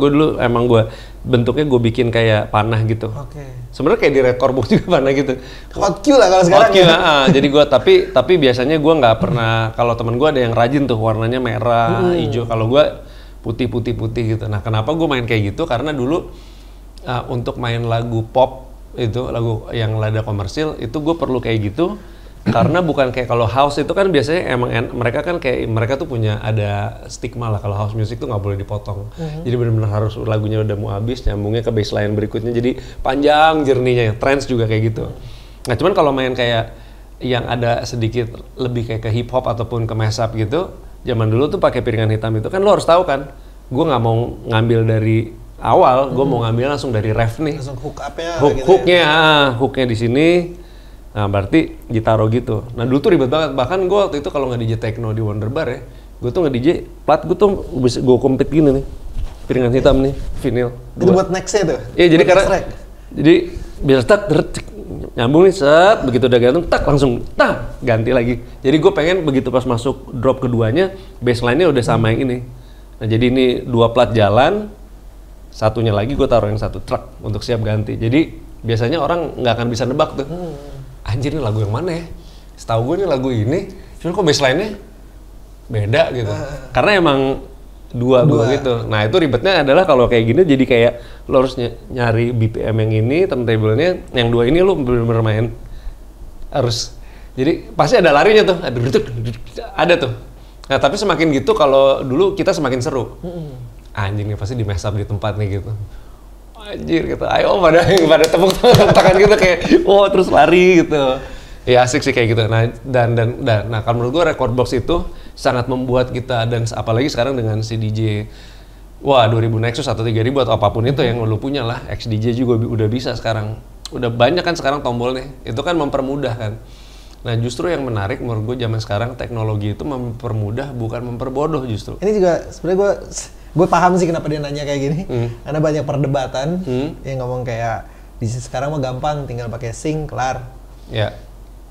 gue dulu emang gue bentuknya gue bikin kayak panah gitu. Oke. Sebenarnya kayak di Recordbox juga panah gitu. Hot Q lah kalau sekarang Oke, ya. jadi gue tapi biasanya gue nggak pernah, kalau temen gue ada yang rajin tuh warnanya merah, hijau. Kalau gue putih gitu. Nah, kenapa gue main kayak gitu? Karena dulu untuk main lagu pop itu, lagu yang lada komersil itu gue perlu kayak gitu. Karena bukan kayak kalau house itu kan biasanya emang mereka kan kayak mereka tuh punya ada stigma lah kalau house music tuh nggak boleh dipotong. Jadi benar-benar harus lagunya udah mau habis, nyambungnya ke baseline berikutnya, jadi panjang jernihnya. Trance juga kayak gitu. Nah cuman kalau main kayak yang ada sedikit lebih kayak ke hip hop ataupun ke mashup gitu, zaman dulu tuh pakai piringan hitam itu kan lo harus tahu kan, gue nggak mau ngambil dari awal, gue mau ngambil langsung dari ref nih. Langsung hook up-nya Hooknya di sini. Nah berarti ditaruh gitu. Nah dulu tuh ribet banget. Bahkan gue waktu itu kalau nggak DJ techno di Wonder Bar ya, gue tuh nggak DJ plat, gue tuh bisa gue kompet gini nih, piringan hitam nih, vinyl. Itu buat next-nya tuh? Iya, jadi buat karena track. jadi biar tak nyambung nih, set, begitu udah gantung, tak langsung ganti lagi. Jadi gue pengen begitu pas masuk drop keduanya, baseline-nya udah sama yang ini. Nah jadi ini 2 plat jalan, satunya lagi gue taruh yang 1 truk untuk siap ganti. Jadi biasanya orang nggak akan bisa nebak tuh. Anjir ini lagu yang mana ya? Setahu gue ini lagu ini, cuma kok baseline-nya beda gitu. Karena emang dua gitu. Nah itu ribetnya adalah kalau kayak gini jadi kayak lo harus nyari BPM yang ini, turntable-nya, yang 2 ini lo bener-bener main harus. Jadi pasti ada larinya tuh, ada tuh. Nah tapi semakin gitu kalau dulu kita semakin seru. Anjing nih pasti di mess up di tempat nih gitu. anjir gitu, ayo pada tepuk tangan gitu kayak, terus lari gitu. Ya asik sih kayak gitu. Nah nah kalau menurut gue record box itu sangat membuat kita, dan apalagi sekarang dengan si DJ 2000 Nexus atau 3000 atau apapun itu yang lu punya lah, XDJ juga udah bisa sekarang. Udah banyak kan sekarang tombolnya. Itu kan mempermudah kan. Nah justru yang menarik menurut gue zaman sekarang teknologi itu mempermudah bukan memperbodoh justru. Ini juga sebenarnya gue paham sih kenapa dia nanya kayak gini. Karena banyak perdebatan yang ngomong kayak di sekarang mah gampang, tinggal pakai sync kelar. Ya.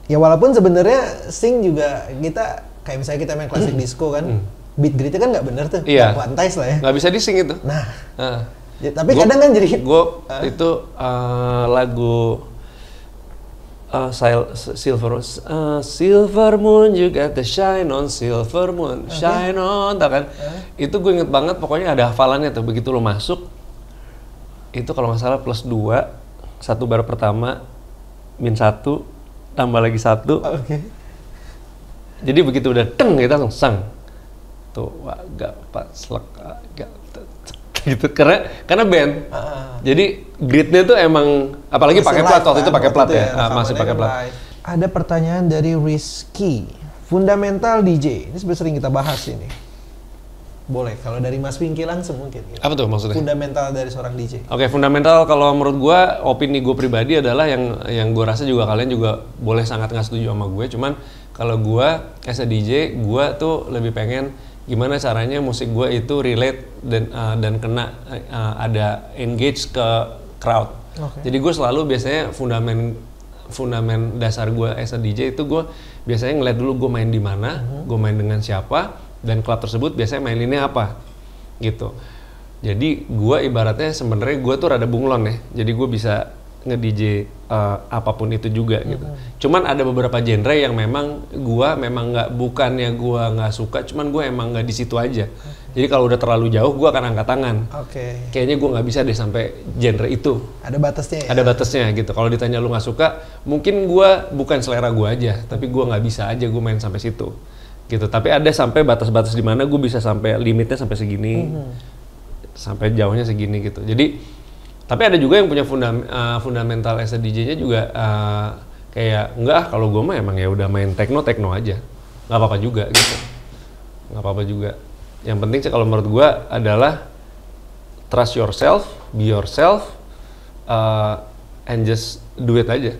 Ya walaupun sebenarnya sync juga kita kayak misalnya kita main klasik disco kan, beat gridnya kan nggak bener tuh, Iya. nggak quantize lah ya. Nggak bisa di sync itu. Nah, ya, tapi kadang kan jadi itu lagu Silver Moon, you got the shine on Silver Moon, shine on, tau kan? Itu gue inget banget, pokoknya ada hafalannya tuh. Begitu lo masuk, itu kalau nggak salah +2, 1 bar pertama, -1, tambah lagi 1. Oke. Jadi begitu udah teng kita langsung sang. Tuh, wah, gak pas gak gitu karena band. Jadi gridnya tuh emang apalagi pakai plat, waktu itu pakai plat ya. Masih pakai plat. Ada pertanyaan dari Rizky. Fundamental DJ. Ini sebenarnya sering kita bahas ini. Boleh, kalau dari Mas Pinky langsung mungkin. Gitu. Apa tuh maksudnya? Fundamental dari seorang DJ. Oke, fundamental kalau menurut gue, opini gue pribadi adalah yang gue rasa juga kalian juga boleh sangat nggak setuju sama gue. Cuman kalau gue as a DJ, gue tuh lebih pengen gimana caranya musik gue itu relate dan kena ada engage ke crowd. Okay. Jadi gue selalu biasanya fundamen dasar gue as a DJ itu gue biasanya ngeliat dulu gue main di mana, gue main dengan siapa, dan klub tersebut biasanya maininnya apa gitu. Jadi gue ibaratnya sebenarnya gue tuh rada bunglon ya, jadi gue bisa nge-DJ apapun itu juga gitu. Cuman ada beberapa genre yang memang gue bukannya gue nggak suka, cuman gue emang nggak di situ aja. Jadi kalau udah terlalu jauh gue akan angkat tangan. Kayaknya gue nggak bisa deh sampai genre itu. Ada batasnya ya? Ada batasnya gitu. Kalau ditanya lu nggak suka, mungkin gue bukan selera gue aja, tapi gue nggak bisa aja gue main sampai situ gitu. Tapi ada sampai batas-batas di mana gue bisa sampai limitnya sampai segini, sampai jauhnya segini gitu. Jadi tapi ada juga yang punya fundamental as a DJ-nya juga kayak enggak, kalau gue mah emang ya udah main techno aja, nggak apa-apa juga gitu, nggak apa-apa juga. Yang penting sih kalau menurut gue adalah trust yourself, be yourself, and just do it aja.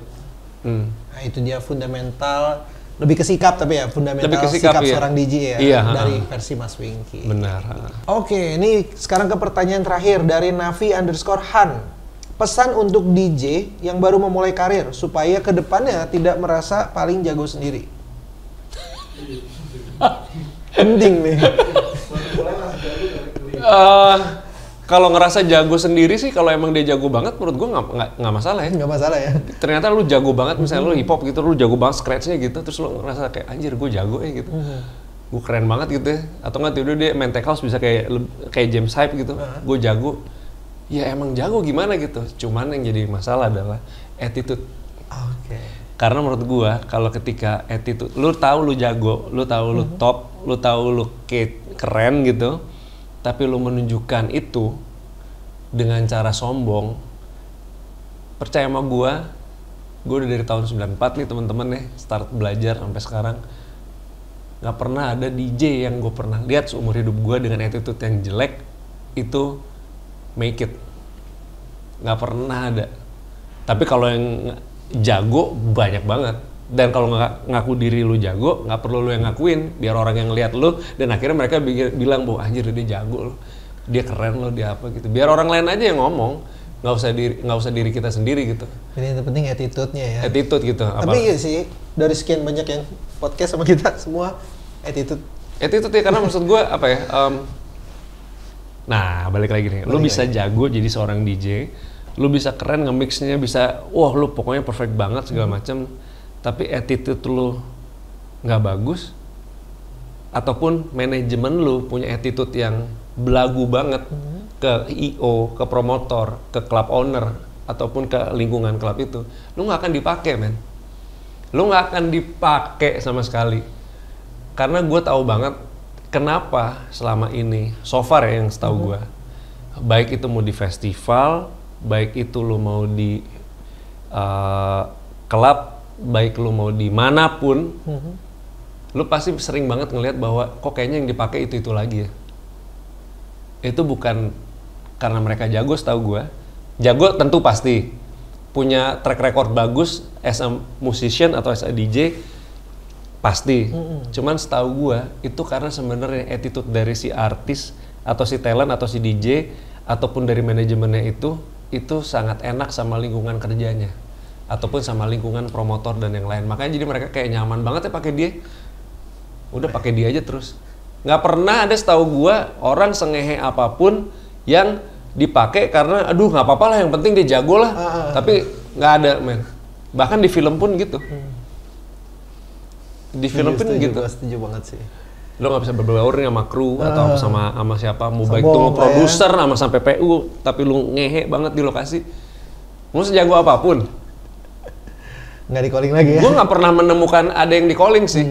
Nah itu dia fundamental. Lebih ke sikap tapi ya, fundamental ke sikap iya. seorang DJ ya, iya, dari versi Mas Winky. Benar. Oke, ini sekarang ke pertanyaan terakhir dari Navi_Han. Pesan untuk DJ yang baru memulai karir supaya kedepannya tidak merasa paling jago sendiri. Penting nih. Kalau ngerasa jago sendiri sih, kalau emang dia jago banget, menurut gue nggak masalah ya. Nggak masalah ya. Ternyata lu jago banget, misalnya lu hip hop gitu, lu jago banget scratch-nya gitu, terus lu ngerasa kayak anjir gue jago ya gitu, gue keren banget gitu ya. Atau nggak tidur dia main tech house bisa kayak James Hype gitu, gue jago. Ya emang jago gimana gitu. Cuman yang jadi masalah adalah attitude. Karena menurut gue kalau ketika attitude, lu tahu lu jago, lu tahu lu top, lu tahu lu keren gitu, tapi lu menunjukkan itu dengan cara sombong, percaya sama gue udah dari tahun 94 nih teman-teman ya, start belajar sampai sekarang, nggak pernah ada DJ yang gue pernah lihat seumur hidup gue dengan attitude yang jelek itu make it, nggak pernah ada. Tapi kalau yang jago banyak banget. Dan kalau ngaku diri lu jago, nggak perlu lu yang ngakuin, biar orang yang lihat lu dan akhirnya mereka bilang bahwa anjir dia jago loh, dia keren loh, dia apa gitu. Biar orang lain aja yang ngomong, nggak usah diri kita sendiri gitu. Ini yang penting attitude-nya ya. Attitude gitu. Tapi iya sih, dari sekian banyak yang podcast sama kita semua attitude. Attitude ya, karena maksud gue apa ya? Nah balik lagi nih, lu bisa jago jadi seorang DJ, lu bisa keren nge-mixnya, bisa wah lu pokoknya perfect banget segala macam. Tapi attitude lu nggak bagus, ataupun manajemen lu punya attitude yang belagu banget ke I.O., ke promotor, ke club owner, ataupun ke lingkungan klub itu, lu nggak akan dipakai, men. Lu nggak akan dipakai sama sekali. Karena gue tahu banget kenapa selama ini, so far ya yang setahu gue, baik itu mau di festival, baik itu lu mau di klub, baik lu mau di manapun, lu pasti sering banget ngelihat bahwa kok kayaknya yang dipakai itu lagi ya. Itu bukan karena mereka jago, setahu gue. Jago tentu pasti, punya track record bagus as a musician atau as a DJ pasti. Cuman setahu gue itu karena sebenarnya attitude dari si artis atau si talent atau si DJ ataupun dari manajemennya itu sangat enak sama lingkungan kerjanya ataupun sama lingkungan promotor dan yang lain. Makanya jadi mereka kayak nyaman banget ya pakai dia. Udah pakai dia aja terus. Nggak pernah ada setahu gua orang sengehe apapun yang dipakai karena aduh nggak apa-apa lah, yang penting dia jago lah. Tapi nggak ada, men. Bahkan di film pun gitu. Di film pun gitu. Gua setuju banget sih. Lo nggak bisa berbaur sama kru atau sama siapa, mau baik Sebong itu mau lah ya. produser sampai PU, tapi lu ngehe banget di lokasi. Mau sejago apapun. Nggak di calling lagi ya? Gue nggak pernah menemukan ada yang di calling sih.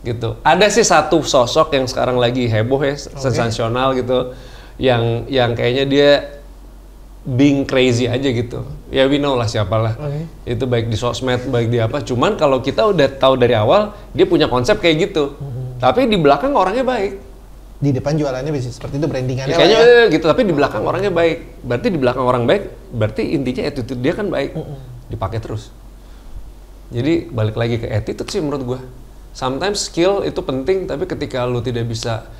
Gitu. Ada sih satu sosok yang sekarang lagi heboh ya, sensasional gitu. Yang kayaknya dia being crazy aja gitu. Ya we know lah siapalah. Itu baik di sosmed, baik di apa. Cuman kalau kita udah tahu dari awal, dia punya konsep kayak gitu. Tapi di belakang orangnya baik. Di depan jualannya bisa seperti itu, brandingannya Ya, lah kayaknya ya. gitu, tapi di belakang orangnya baik. Berarti di belakang orang baik, berarti intinya attitude dia kan baik. Dipakai terus. Jadi balik lagi ke attitude sih menurut gua. Sometimes skill itu penting, tapi ketika lu tidak bisa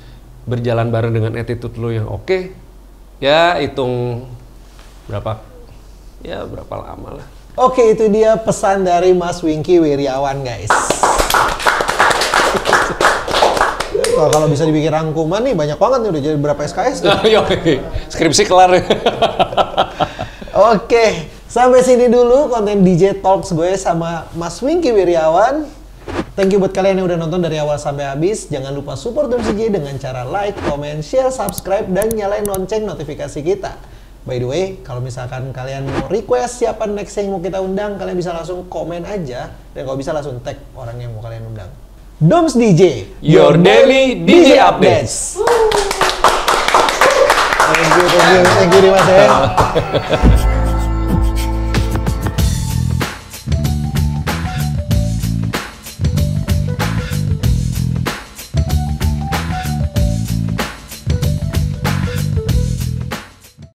berjalan bareng dengan attitude lu yang oke, ya hitung berapa lama lah. Oke, itu dia pesan dari Mas Wingky Wiryawan, guys. Kalau bisa dibikin rangkuman nih banyak banget nih, udah jadi berapa SKS tuh. Skripsi kelar. Oke, sampai sini dulu konten DJ Talks gue sama Mas Wingky Wiryawan. Thank you buat kalian yang udah nonton dari awal sampai habis. Jangan lupa support Doms DJ dengan cara like, comment, share, subscribe, dan nyalain lonceng notifikasi kita. By the way, kalau misalkan kalian mau request siapa next yang mau kita undang, kalian bisa langsung komen aja. Dan kalau bisa langsung tag orang yang mau kalian undang. Doms DJ, Your daily DJ updates. Thank you Dimas ya.